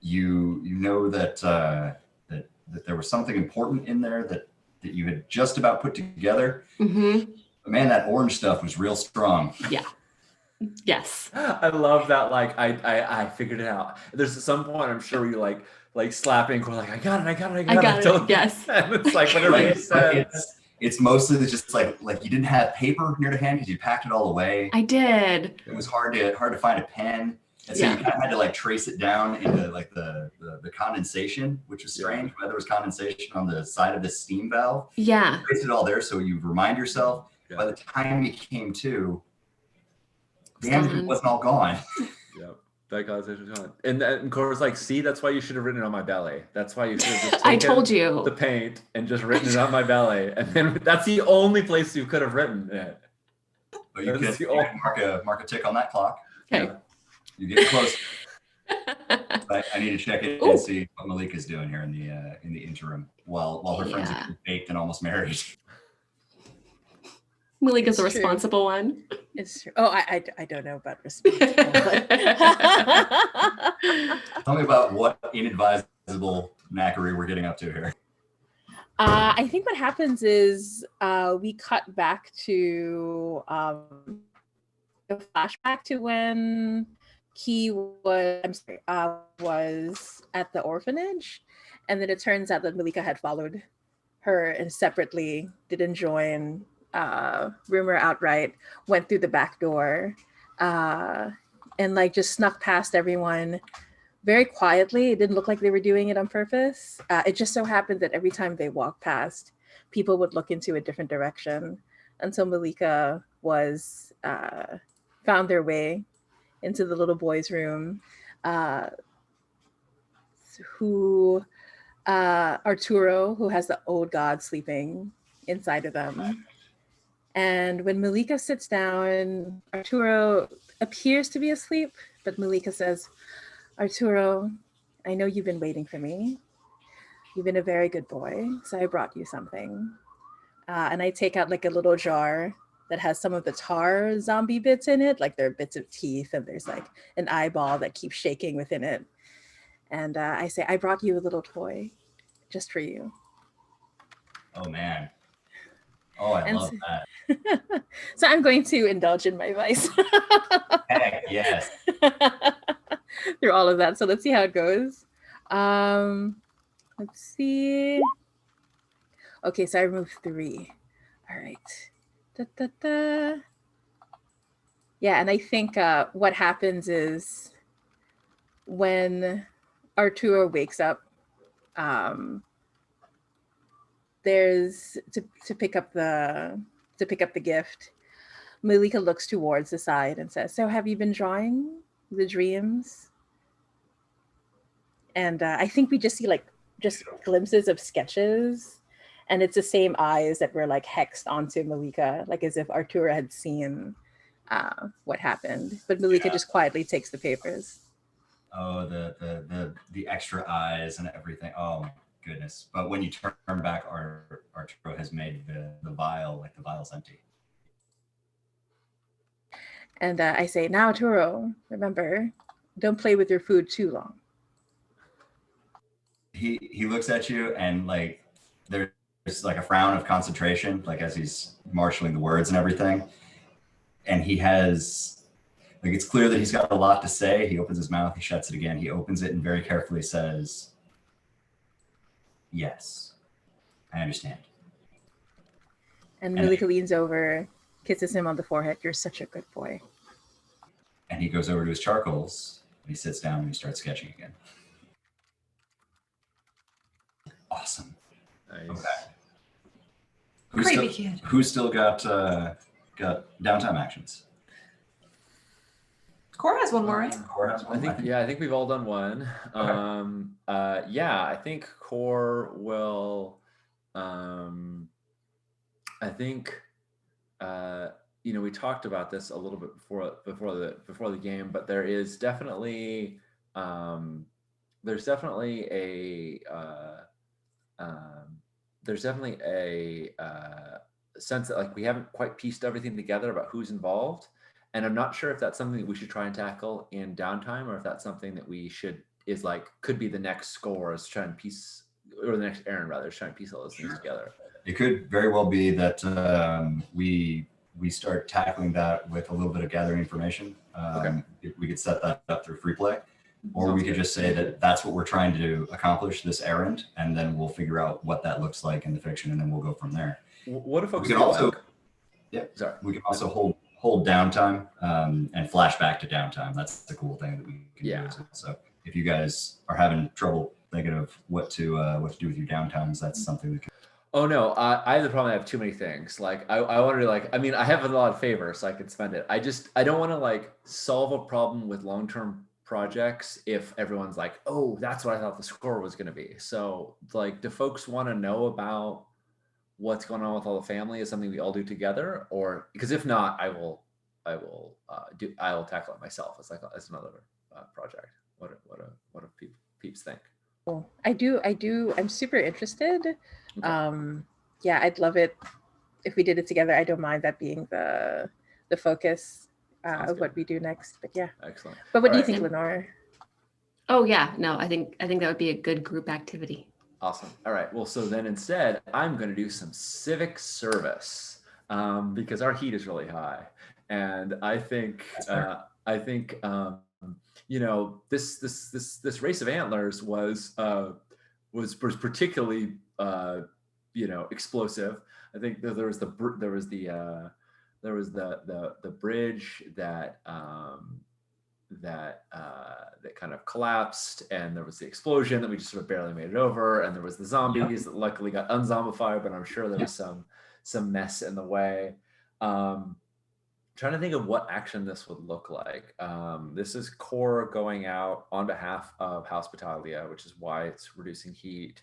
You know that that there was something important in there that you had just about put together. Mm-hmm. But man, that orange stuff was real strong. Yeah. Yes. I love that. Like I figured it out. There's some point I'm sure you like slapping Core, like I got it. Yes. And it's like whatever you said. It's mostly just like you didn't have paper near to hand because you packed it all away. I did. It was hard to find a pen, and so you kind of had to like trace it down into like the condensation, which was strange. Whether there was condensation on the side of the steam valve. Yeah. You traced it all there, so you remind yourself. Yeah. By the time you came to, the It's energy gone. wasn't all gone. Yep. That conversation's gone. And Core's like, see, that's why you should have written it on my belly. That's why you should have just I taken told you. the paint and just written it on my belly. And then that's the only place you could have written it. But you That's can the mark a tick on that clock. Okay. Yeah. You get close. I need to check it and see what Malika's doing here in the interim while her friends are getting baked and almost married. Malika's the It's true. responsible one. It's true. Oh, I don't know about responsible. but- Tell me about what inadvisable knackery we're getting up to here. I think what happens is we cut back to a flashback to when he was at the orphanage, and then it turns out that Malika had followed her and separately didn't join Rumor outright, went through the back door, and like just snuck past everyone very quietly. It didn't look like they were doing it on purpose. It just so happened that every time they walked past, people would look into a different direction until Malika was found their way into the little boy's room, who Arturo, who has the old god sleeping inside of them. And when Malika sits down, Arturo appears to be asleep, but Malika says, Arturo, I know you've been waiting for me. You've been a very good boy, so I brought you something. And I take out like a little jar that has some of the tar zombie bits in it, like there are bits of teeth and there's like an eyeball that keeps shaking within it. And I say, I brought you a little toy just for you. Oh man. Oh, I And love so- that. So I'm going to indulge in my vice Heck yes. through all of that. So let's see how it goes. Let's see. Okay, so I removed 3. All right. Da, da, da. Yeah, and I think what happens is when Arturo wakes up, there's to pick up the gift. Malika looks towards the side and says, "So have you been drawing the dreams?" And I think we just see like just glimpses of sketches, and it's the same eyes that were like hexed onto Malika, like as if Arturo had seen what happened. But Malika just quietly takes the papers. Oh, the extra eyes and everything. Oh my goodness. But when you turn back Arturo has made the vial, like the vial's empty. And I say, now, Arturo, remember, don't play with your food too long. He looks at you and like there's like a frown of concentration, like as he's marshaling the words and everything. And he has, like, it's clear that he's got a lot to say. He opens his mouth, he shuts it again. He opens it and very carefully says, yes, I understand. And And- Malika leans over, kisses him on the forehead. You're such a good boy. And he goes over to his charcoals and he sits down and he starts sketching again. Awesome. Nice. Okay. Creepy kid. Who's still got downtime actions? Cora has one more, right? Cora has one, I think we've all done one. Okay. I think Core will. I think we talked about this a little bit before the game, but there's definitely a sense that like we haven't quite pieced everything together about who's involved, and I'm not sure if that's something that we should try and tackle in downtime, or if that's something that we could be the next score is trying to piece, or the next errand rather, is trying to piece all those things together. It could very well be that we start tackling that with a little bit of gathering information. Okay. We could set that up through free play, or Sounds we could good. just say that that's what we're trying to accomplish, this errand, and then we'll figure out what that looks like in the fiction, and then we'll go from there. What if folks We can feel also, like- yeah, sorry. we can also hold downtime and flash back to downtime. That's the cool thing that we can Yeah. do. As well. So if you guys are having trouble thinking of what to do with your downtimes, that's something that can. Oh no, I have the problem. I have too many things. Like I want to I have a lot of favors, so I can spend it. I don't want to like solve a problem with long-term projects if everyone's like, oh, that's what I thought the score was going to be. So like, do folks want to know about what's going on with all the family is something we all do together, or because if not, I will tackle it myself as another project. What do peeps think? Cool. I do. I'm super interested. Okay. Yeah, I'd love it if we did it together. I don't mind that being the focus Sounds of what good. we do next. But yeah. Excellent. But what do you Alright. think, Lenore? Oh yeah, no, I think that would be a good group activity. Awesome. All right. Well, so then instead, I'm going to do some civic service because our heat is really high, and I think That's fair. this race of antlers was particularly explosive. I think that there was the bridge that kind of collapsed, and there was the explosion that we just sort of barely made it over, and there was the zombies that luckily got unzombified, but I'm sure there was some mess in the way. Trying to think of what action this would look like. This is Core going out on behalf of Hospitalia, which is why it's reducing heat,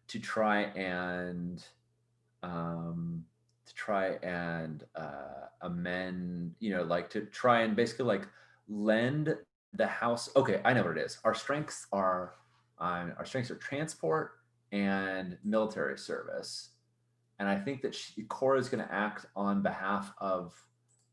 to try and amend, to try and basically lend the house. Okay, I know what it is. Our strengths are transport and military service, and I think that Cora is going to act on behalf of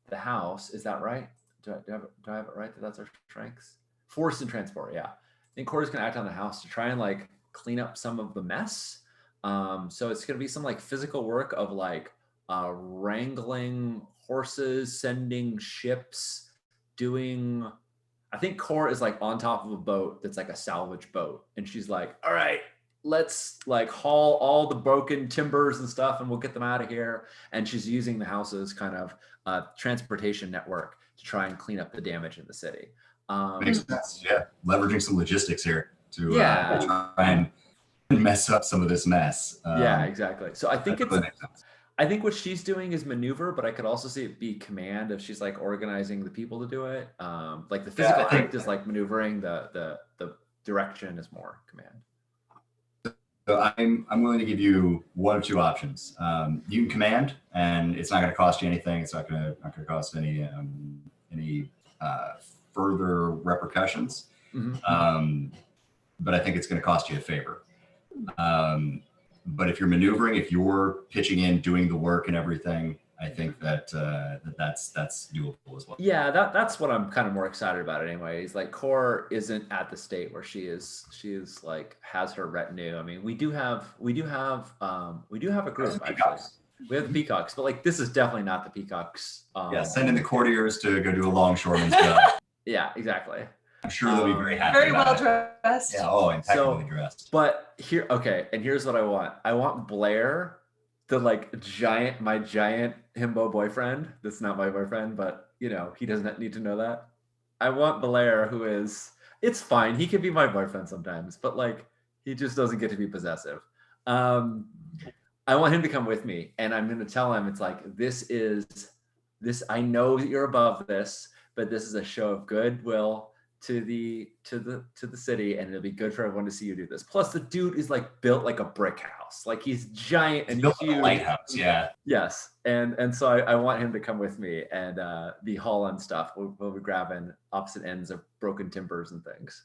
the house. Is that right? Do I have it right that that's our strengths? Force and transport. Yeah, I think Cora's going to act on the house to try and clean up some of the mess. So it's going to be some physical work of wrangling horses, sending ships, doing. I think Cora is on top of a boat that's a salvage boat, and she's like, all right, let's haul all the broken timbers and stuff, and we'll get them out of here. And she's using the house's kind of transportation network to try and clean up the damage in the city. Makes sense. Yeah, leveraging some logistics here to Yeah. try and mess up some of this mess. Yeah, exactly. So I think that totally makes sense. I think what she's doing is maneuver, but I could also see it be command if she's organizing the people to do it. The physical I think- act is maneuvering, the direction is more command. So I'm willing to give you one of two options. You can command, and it's not going to cost you anything. It's not going to cost any further repercussions. Mhm. But I think it's going to cost you a favor. But if you're maneuvering, if you're pitching in, doing the work and everything, I think that that's doable as well. Yeah, that's what I'm kind of more excited about anyway. Is like Core isn't at the state where she is like has her retinue. I mean, we do have a group actually. Peacocks. We have the peacocks, but like this is definitely not the peacocks. Yeah, send in the courtiers to go do a longshoreman's job. Yeah, exactly. I'm sure they'll be very happy. Very about well it. dressed. Yeah. Oh, impeccably dressed. But here, okay, and here's what I want. I want Blair, the like my giant himbo boyfriend. That's not my boyfriend, but you know, he doesn't need to know that. I want Blair, who is, it's fine. He can be my boyfriend sometimes, but like, he just doesn't get to be possessive. I want him to come with me, and I'm going to tell him it's like, this. I know that you're above this, but this is a show of goodwill to the city, and it'll be good for everyone to see you do this. Plus, the dude is like built like a brick house, like he's giant and built huge. like a lighthouse, yeah. Yes, and so I want him to come with me and be hauling stuff. We'll be grabbing opposite ends of broken timbers and things.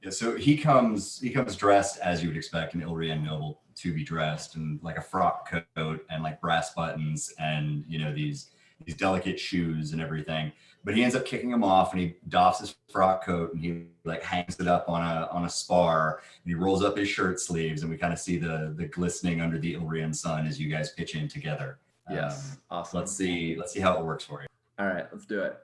Yeah, so he comes dressed as you would expect an Ilrian noble to be dressed, and like a frock coat and like brass buttons and you know these delicate shoes and everything. But he ends up kicking them off, and he doffs his frock coat and he like hangs it up on a spar, and he rolls up his shirt sleeves, and we kind of see the glistening under the Ilrian sun as you guys pitch in together. Yes, awesome. Let's see how it works for you. All right, let's do it.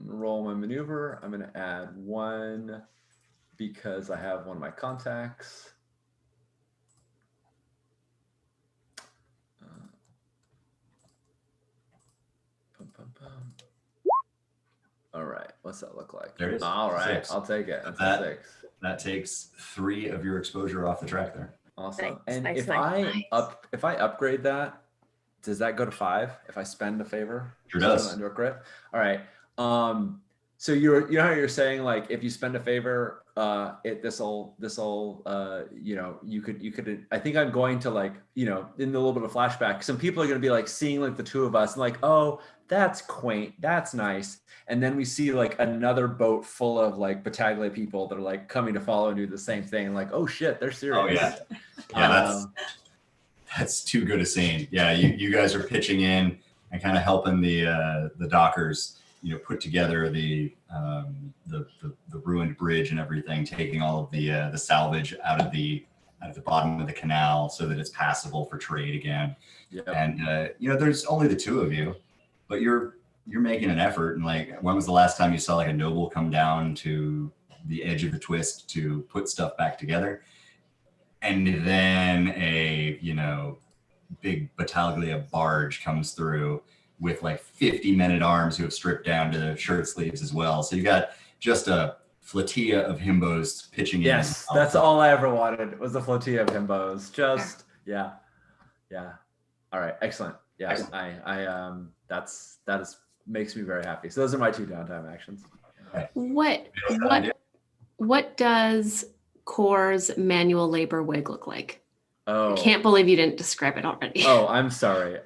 Roll my maneuver. I'm going to add 1 because I have one of my contacts. All right, what's that look like? There it is. All right, 6. I'll take it. That takes 3 of your exposure off the track there. Awesome. Nice, And nice, if nice. if I upgrade that, does that go to 5 if I spend a favor? Sure does. Under a crit. All right. So you know how you're saying like if you spend a favor, this'll you know, you could I think I'm going to like, you know, in a little bit of flashback, some people are going to be like seeing like the two of us and like, oh, that's quaint, that's nice. And then we see like another boat full of like Battaglia people that are like coming to follow and do the same thing. Like, oh shit, they're serious. Oh yeah. Yeah, that's too good a scene. Yeah, you guys are pitching in and kind of helping the dockers, you know, put together the ruined bridge and everything, taking all of the salvage out of the bottom of the canal so that it's passable for trade again. Yep. And you know, there's only the two of you, but you're making an effort. And like, when was the last time you saw like a noble come down to the edge of the twist to put stuff back together? And then a, you know, big Battaglia barge comes through with like 50 men-at-arms who have stripped down to the shirt sleeves as well. So you got just a flotilla of himbos pitching in. Yes, that's all I ever wanted was a flotilla of himbos. Just yeah. All right, excellent. Yeah, I that makes me very happy. So those are my 2 downtime actions. What does Core's manual labor wig look like? Oh, I can't believe you didn't describe it already. Oh, I'm sorry.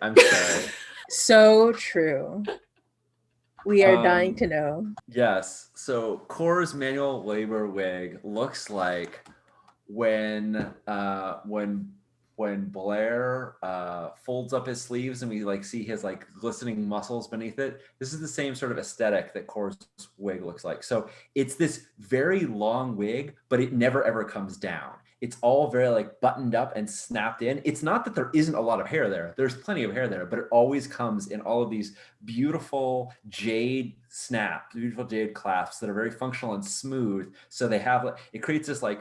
So true. We are dying to know. Yes. So Core's manual labor wig looks like when Blair folds up his sleeves and we like see his like glistening muscles beneath it. This is the same sort of aesthetic that Core's wig looks like. So it's this very long wig, but it never ever comes down. It's all very like buttoned up and snapped in. It's not that there isn't a lot of hair there. There's plenty of hair there, but it always comes in all of these beautiful jade snaps, beautiful jade clasps that are very functional and smooth. So they have, it creates this arrow,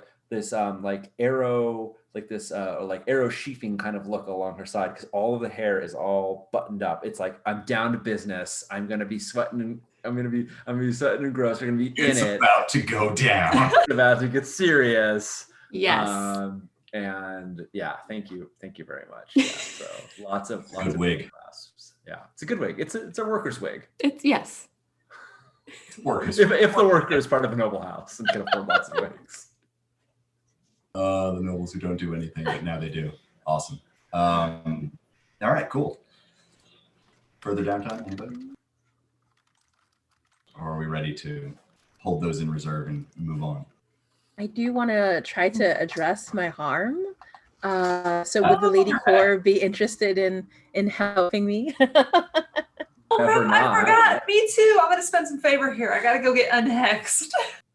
arrow sheathing kind of look along her side because all of the hair is all buttoned up. It's like, I'm down to business. I'm going to be sweating and I'm gonna be sweating and gross. We're gonna be it's in it. It's about to go down. It's about to get serious. Yes. And yeah, thank you very much. Yeah, so lots of wig clasps. Yeah, it's a good wig. It's a worker's wig. Yes. Workers. If the worker is part of a noble house and can afford lots of wigs. The nobles who don't do anything, but now they do. Awesome. All right, cool. Further downtime, anybody? Or are we ready to hold those in reserve and move on? I do want to try to address my harm. So would the Lady Core be interested in helping me? Oh Never crap, I not. forgot. Me too. I'm gonna spend some favor here. I gotta go get unhexed.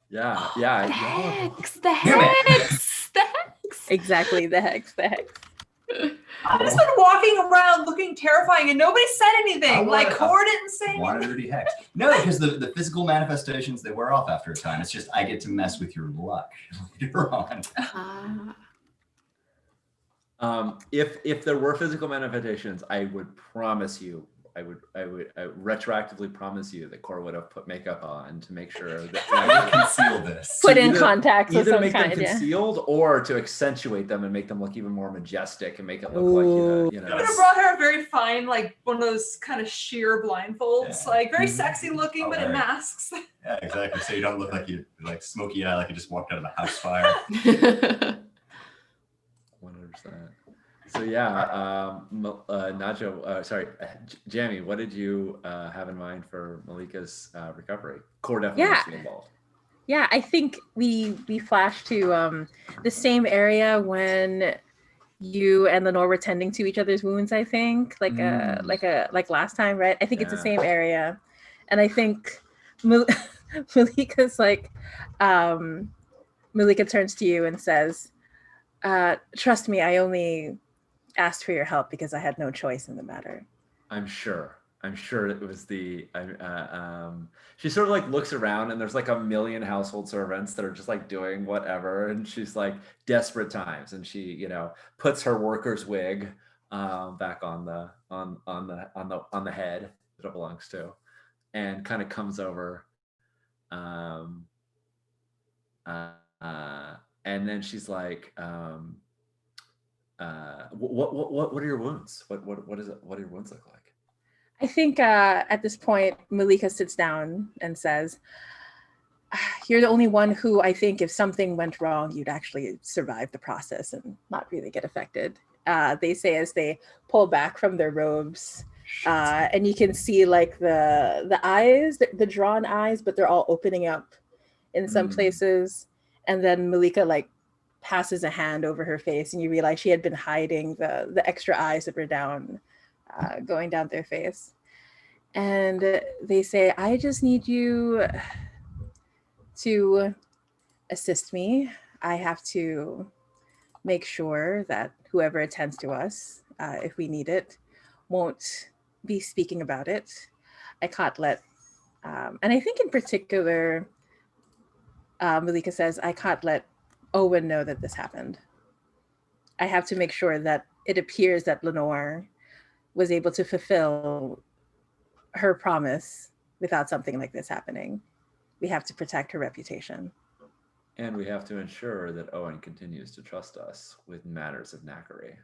Yeah, The yeah. hex, the Damn it. hex, the hex. Exactly, the hex. I've just been walking around looking terrifying and nobody said anything. I Like wanted- Core didn't say Wanted anything. her to be hexed. No, because the physical manifestations, they wear off after a time. It's just I get to mess with your luck later on. If there were physical manifestations, I would promise you, I would retroactively promise you that Cora would have put makeup on to make sure that I would conceal this. Put in either- contacts of either some make them kind, yeah. concealed or to accentuate them and make them look even more majestic and make it look like you I know. would have brought her a very fine, like one of those kind of sheer blindfolds, Yeah. like very Mhm. sexy looking, Oh, but it very. masks. Yeah, exactly. So you don't look like you like smoky eye, like you just walked out of a house fire. 100%. So yeah, Nacho, sorry, Jamie, what did you have in mind for Malika's recovery? Core definitely Yeah. has to be involved. Yeah, I think we flash to the same area when you and Lenore were tending to each other's wounds. I think like last time, right? I think it's the Yeah. same area, and I think Malika's like Malika turns to you and says, "Trust me, I only asked for your help because I had no choice in the matter." I'm sure it was she sort of like looks around and there's like a million household servants that are just like doing whatever. And she's like desperate times. And she, you know, puts her worker's wig back on the head that it belongs to and kind of comes over. And then she's like, what are your wounds? What is it? What do your wounds look like? I think at this point, Malika sits down and says, "You're the only one who I think if something went wrong, you'd actually survive the process and not really get affected." They say as they pull back from their robes, and you can see like the eyes, the drawn eyes, but they're all opening up in some places. And then Malika like passes a hand over her face, and you realize she had been hiding the extra eyes that were down. Going down their face. And they say, "I just need you to assist me. I have to make sure that whoever attends to us, if we need it, won't be speaking about it. I can't let," and I think in particular, Malika says, "I can't let Owen know that this happened. I have to make sure that it appears that Lenore was able to fulfill her promise without something like this happening. We have to protect her reputation." And we have to ensure that Owen continues to trust us with matters of knackery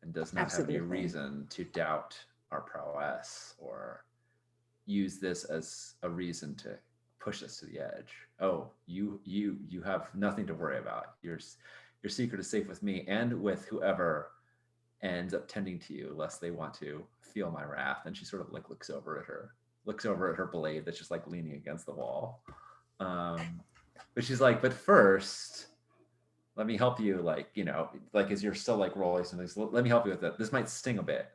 and does not have any Absolutely. reason to doubt our prowess or use this as a reason to push us to the edge. Oh, you have nothing to worry about. Your secret is safe with me and with whoever ends up tending to you, lest they want to feel my wrath. And she sort of like looks over at her blade that's just like leaning against the wall. But she's like, "But first, let me help you, like, you know, like as you're still like rolling something, so let me help you with it. This might sting a bit."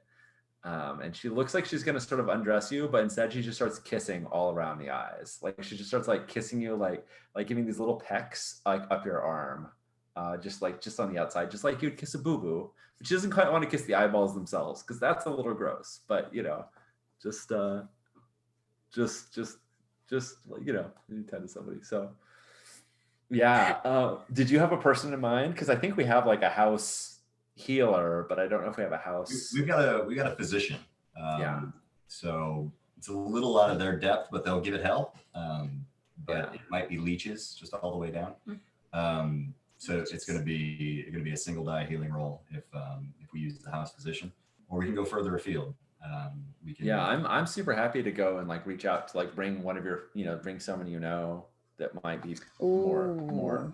And she looks like she's gonna sort of undress you, but instead she just starts kissing all around the eyes. Like she just starts like kissing you, like giving these little pecks like up your arm, just on the outside, just like you'd kiss a boo-boo. But she doesn't quite want to kiss the eyeballs themselves because that's a little gross. But you know, just you know, you tend to somebody. So yeah. Did you have a person in mind? Because I think we have like a house healer, but I don't know if we have a house. We've got a physician. Yeah. So it's a little out of their depth, but they'll give it hell. But Yeah. it might be leeches just all the way down. So it's going to be a single die healing roll if we use the house physician, or we can go further afield. We can. Yeah, I'm super happy to go and like reach out to like bring one of your, you know, bring someone you know that might be more.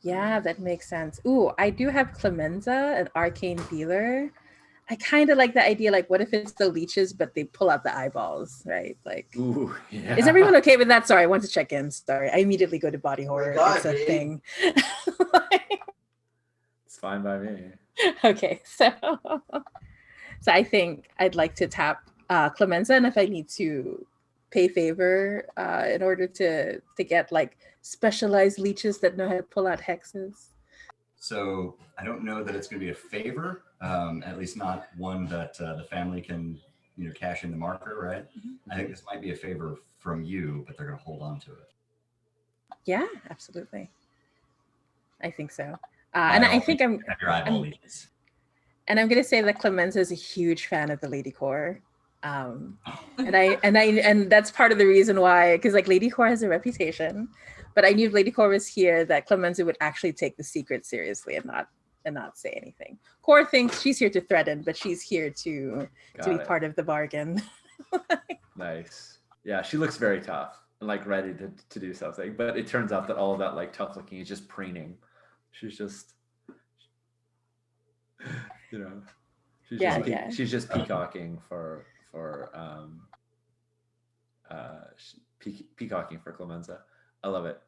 Yeah, that makes sense. Ooh, I do have Clemenza, an arcane healer. I kind of like the idea, like, what if it's the leeches, but they pull out the eyeballs, right? Like, Ooh, yeah. is everyone okay with that? Sorry, I want to check in. Sorry, I immediately go to body horror. God, It's a babe. thing. It's fine by me. Okay, so I think I'd like to tap Clemenza, and if I need to pay favor in order to get like specialized leeches that know how to pull out hexes. So I don't know that it's going to be a favor, at least not one that the family can, cash in the marker, right? I think this might be a favor from you, but they're going to hold on to it. Yeah, absolutely. I think so. And I think have your eyeball I'm- leeches. and I'm gonna say that Clemenza is a huge fan of the Lady Core. And that's part of the reason why, because like Lady Core has a reputation, but I knew if Lady Core was here that Clemenza would actually take the secret seriously and not say anything. Core thinks she's here to threaten, but she's here to Got be it. part of the bargain. Nice. Yeah, she looks very tough and like ready to do something. But it turns out that all of that like tough looking is just preening. She's just, she's Yeah, just yeah. she's just peacocking for peacocking for Clemenza. I love it.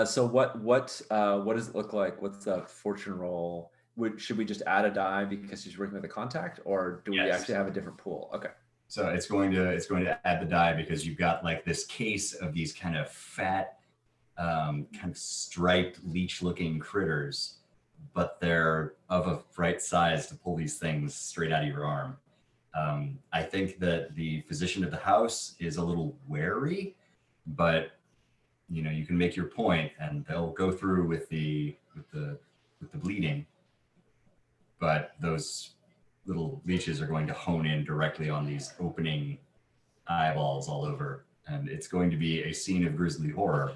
So what does it look like? What's the fortune roll? Should we just add a die because she's working with a contact, or do we Yes. actually have a different pool? Okay. So it's going to add the die because you've got like this case of these kind of fat, kind of striped leech-looking critters, but they're of a right size to pull these things straight out of your arm. I think that the physician of the house is a little wary, but you can make your point, and they'll go through with the bleeding. But those little leeches are going to hone in directly on these opening eyeballs all over, and it's going to be a scene of grisly horror.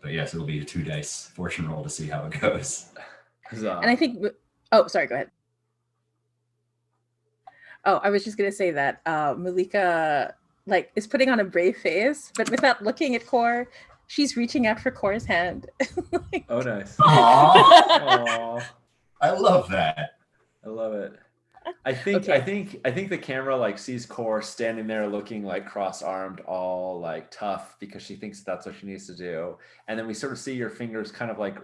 But yes, it'll be a 2 dice fortune roll to see how it goes. Huzzah. And I think, oh, sorry, go ahead. Oh, I was just gonna say that Malika like is putting on a brave face, but without looking at Core, she's reaching out for Core's hand. Oh, nice. Aww, Aw, I love that. I love it. I think the camera like sees Core standing there looking like cross-armed, all like tough because she thinks that's what she needs to do. And then we sort of see your fingers kind of like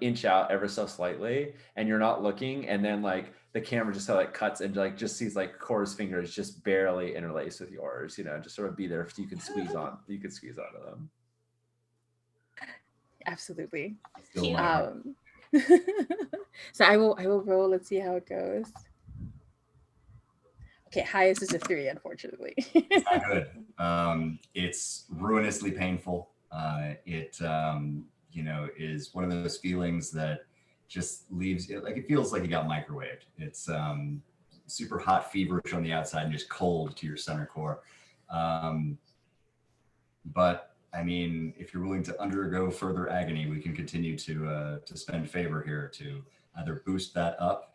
inch out ever so slightly, and you're not looking. And then like the camera just like cuts and like just sees like Core's fingers just barely interlaced with yours. Just sort of be there if you can squeeze on. You can squeeze onto them. Absolutely. Still my So I will roll. Let's see how it goes. Okay, highest is a 3, unfortunately. It's not good. It's ruinously painful. It is one of those feelings that just leaves it like it feels like it got microwaved. It's super hot, feverish on the outside, and just cold to your center core. But I mean, if you're willing to undergo further agony, we can continue to spend favor here to either boost that up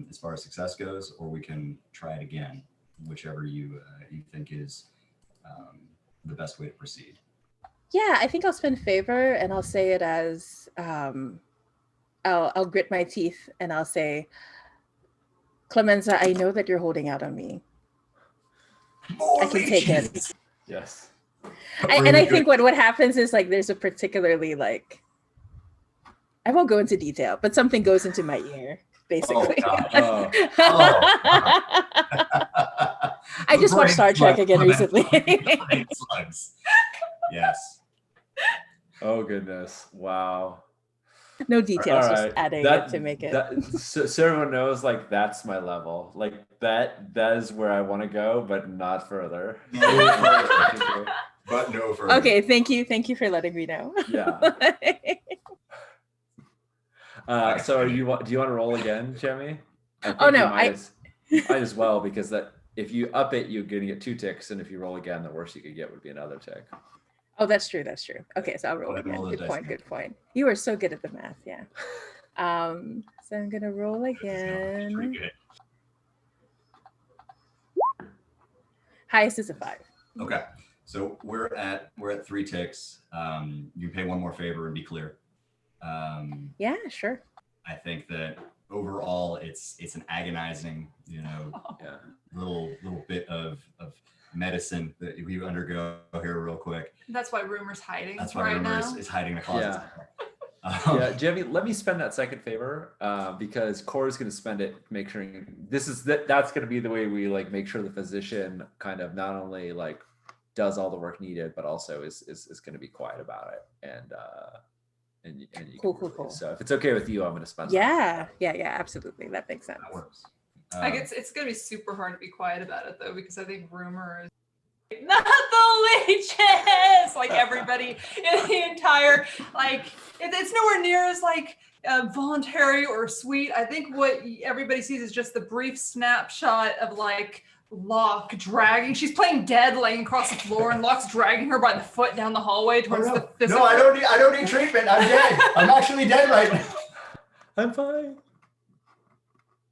as far as success goes, or we can try it again, whichever you think is the best way to proceed. Yeah, I think I'll spend favor, and I'll say it as I'll grit my teeth and I'll say, Clemenza, I know that you're holding out on me. I can take it. Yes. And I think what happens is like there's a particularly like, I won't go into detail, but something goes into my ear, basically. Oh, I just watched Star Trek again recently. Brain slugs. Yes. Oh goodness! Wow. No details, All just right. adding it to make it. So everyone knows, like that's my level. Like that is where I want to go, but not further. But no further. Okay, thank you for letting me know. Yeah. So do you want to roll again, Jemmy? Oh, no, you might as well, because that if you up it, you're gonna get 2 ticks, and if you roll again, the worst you could get would be another tick. Oh, that's true. Okay, so I'll roll Go ahead and again. roll the Good dice. Good point. You are so good at the math, yeah. So I'm gonna roll Pretty again. good. Highest is a 5. Okay, so we're at 3 ticks. You pay one more favor and be clear. Yeah, sure. I think that overall, it's an agonizing, Yeah. little bit of medicine that we undergo here real quick. That's why Rumor's hiding That's why right Rumor now. is hiding in the closet. Yeah. somewhere. Yeah, Jamie, let me spend that second favor because Cora's going to spend it make sure that's going to be the way we like make sure the physician kind of not only like does all the work needed, but also is going to be quiet about it and you Cool, can cool, really- cool. So if it's okay with you, I'm going to spend. Yeah, absolutely. That makes sense. That works. Like it's gonna be super hard to be quiet about it though, because I think Rumor is not the leeches. Like everybody in the entire it's nowhere near as like voluntary or sweet. I think what everybody sees is just the brief snapshot of like Locke dragging. She's playing dead, laying across the floor, and Locke's dragging her by the foot down the hallway Oh, towards no. the No, physical. I don't need treatment. I'm dead. I'm actually dead right now. I'm fine.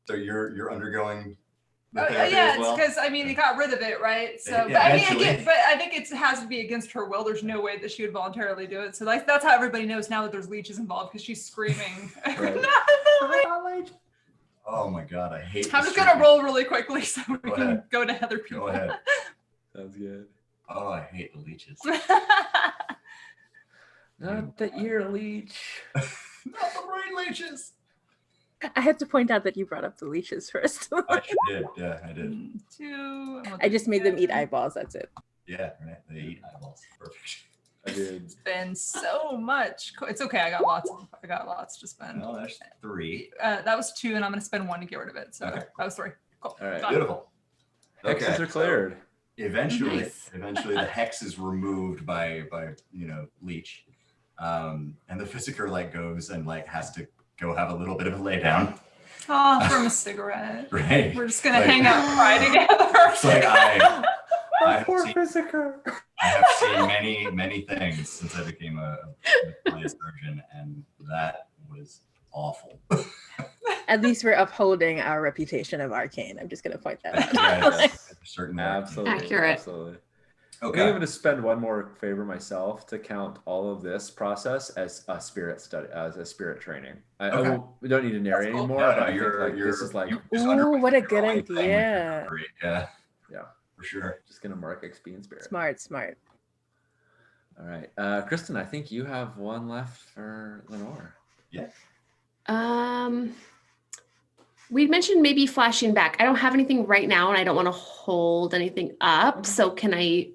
So you're undergoing the Oh, therapy yeah, as well? it's because I mean he got rid of it, right? So, Yeah, but I mean, eventually. again, but I think it has to be against her will. There's no way that she would voluntarily do it. So like that's how everybody knows now that there's leeches involved because she's screaming. Right. Not the leech. Oh my god, I hate. I'm this just gonna treatment. roll really quickly so we Go can ahead. go to other people. Go ahead. Sounds good. Oh, I hate the leeches. Not the ear leech. Not the brain leeches. I had to point out that you brought up the leashes first. I sure did. Yeah, I did. 2. I just made them eat eyeballs. That's it. Yeah, right. They eat eyeballs. Perfect. I did. It's been so much. It's okay. I got lots to spend. Well, there's 3. That was 2, and I'm gonna spend 1 to get rid of it. So Okay. that was 3. Cool. All right. Done. Beautiful. Hexes are cleared. Eventually, Nice. the hex is removed by Leech, and the Physiker like goes and like has to go have a little bit of a lay down. Oh, from a cigarette. Right. We're just gonna Like- hang out and cry together. It's like I have Poor seen- Physiker. I have seen many things since I became a surgeon, and that was awful. At least we're upholding our reputation of arcane. I'm just gonna point that out. Yes, certainly. Absolutely. Accurate. Absolutely. I think I'm Okay. going to spend one more favor myself to count all of this process as a spirit study, as a spirit training. Okay. We don't need to narrate cool. anymore. No, but no, I think, you're- like, you're- this is like you- just Ooh, underway what a your good own thing with idea. recovery. Yeah. Yeah. For sure. just going to mark XP in spirit. Smart. All right. Kristen, I think you have one left for Lenore. We mentioned maybe flashing back. I don't have anything right now, and I don't want to hold anything up. So can I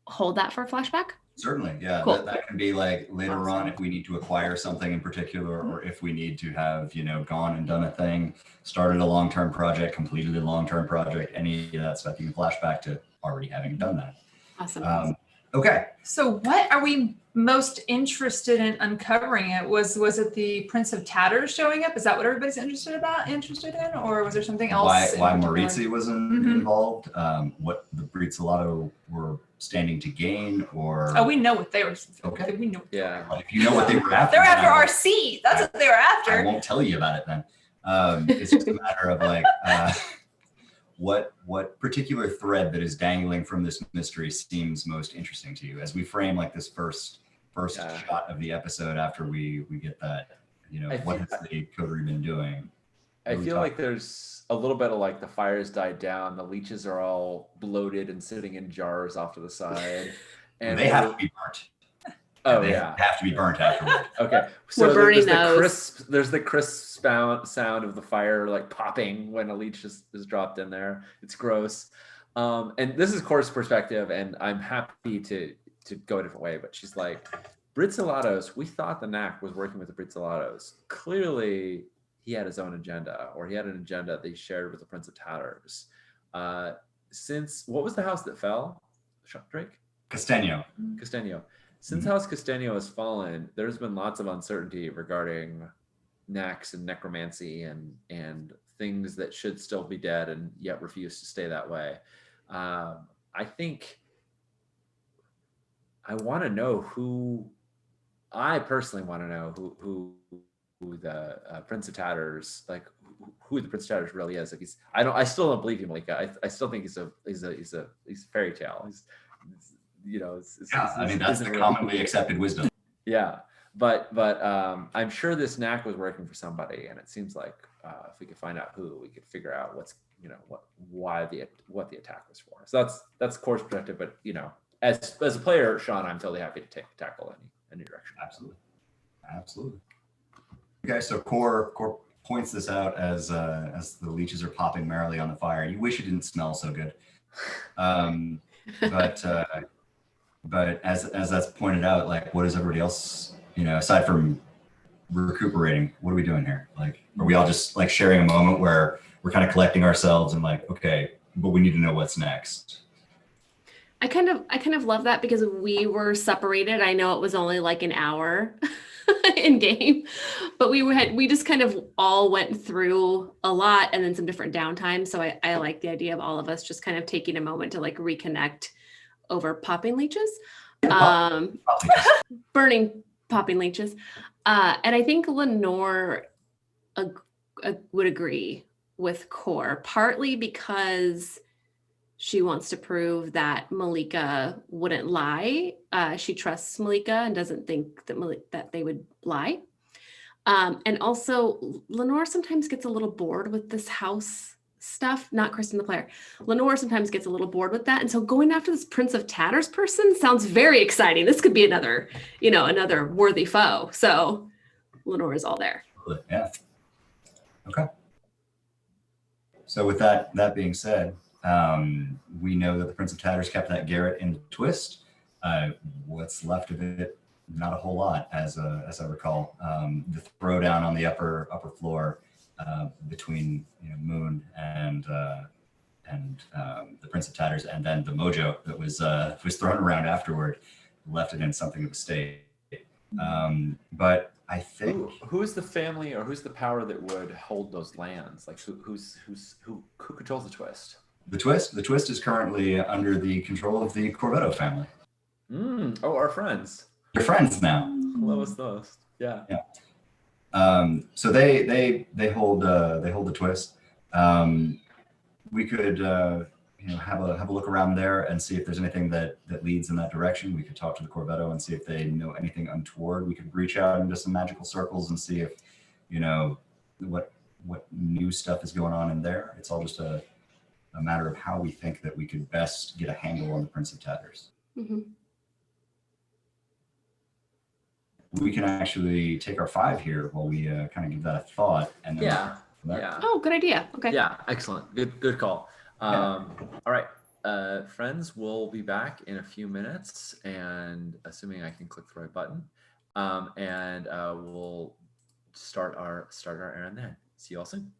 hold that for a flashback? Certainly, yeah. Cool. That can be like later on Awesome. if we need to acquire something in particular, or if we need to have, gone and done a thing, started a long-term project, completed a long-term project, any of that stuff, you can flash back to already having done that. Awesome. Okay. So what are we most interested in uncovering? Was it the Prince of Tatters showing up? Is that what everybody's interested in? Or was there something else? Why in particular? Maritzi was Mhm. involved, what the Brizzolato were standing to gain, or Oh, we know what they were. Okay. We know. Yeah. Well, if you know what they were after. They're then after I won't- RC. That's what they were I after. won't tell you about it then. It's just a matter of like, what particular thread that is dangling from this mystery seems most interesting to you as we frame like this first Yeah. shot of the episode after we get that, what has the coterie been doing? I feel like there's a little bit of like the fires died down. The leeches are all bloated and sitting in jars off to the side. And they have to be burnt. Oh They yeah. have to be burnt afterward. Okay. We're burning There's the crisp sound of the fire like popping when a leech is dropped in there. It's gross. And this is Cora's perspective, and I'm happy to go a different way, but she's like, Brizzolatos, we thought the Knack was working with the Brizzolatos. Clearly he had his own agenda, or he had an agenda that he shared with the Prince of Tatters. What was the house that fell? Drake? Casteno. Casteno. Since Mhm. House Casteno has fallen, there's been lots of uncertainty regarding Nax and necromancy and things that should still be dead and yet refuse to stay that way. I think I want to know I personally want to know who the Prince of Tatters, like who the Prince of Tatters really is. Like I still don't believe him, Malika. I still think he's a fairy tale. He's Yeah, I mean, that's isn't the really- commonly accepted wisdom. Yeah. but I'm sure this knack was working for somebody, and it seems like if we could find out who, we could figure out what's what the attack was for. So that's Core's perspective, but as a player, Sean, I'm totally happy to tackle any direction. Absolutely. Okay, so Core points this out as the leeches are popping merrily on the fire. You wish it didn't smell so good, but as that's pointed out, like, what is everybody else, aside from recuperating, what are we doing here? Like, are we all just like sharing a moment where we're kind of collecting ourselves and like, okay, but we need to know what's next? I kind of love that because we were separated. I know it was only like an hour in game, but we just kind of all went through a lot and then some different downtime. So I like the idea of all of us just kind of taking a moment to like reconnect over popping leeches, burning popping leeches. And I think Lenore would agree with Core, partly because she wants to prove that Malika wouldn't lie. She trusts Malika and doesn't think that they would lie. And also, Lenore sometimes gets a little bored with this house stuff. Not Kristen the player. Lenore sometimes gets a little bored with that. And so going after this Prince of Tatters person sounds very exciting. This could be another worthy foe. So Lenore is all there. Yeah. Okay. So with that being said, we know that the Prince of Tatters kept that Garrett in the twist. What's left of it? Not a whole lot, as I recall. The throwdown on the upper floor between Moon and the Prince of Tatters, and then the mojo that was thrown around afterward, left it in something of a state. But I think who's the family or who's the power that would hold those lands? Like who controls the twist? The twist is currently under the control of the Corvetto family. Oh, our friends. Your friends now. Lowest those. Yeah. So they hold the twist. We could have a look around there and see if there's anything that leads in that direction. We could talk to the Corvetto and see if they know anything untoward. We could reach out into some magical circles and see if what new stuff is going on in there. It's all just a matter of how we think that we could best get a handle on the Prince of Tatters. Mm-hmm. We can actually take our 5 here while we kind of give that a thought. And then yeah. Oh, good idea. Okay. Yeah, excellent. Good call. All right, friends, we'll be back in a few minutes, and assuming I can click the right button, and we'll start our errand then. See you all soon.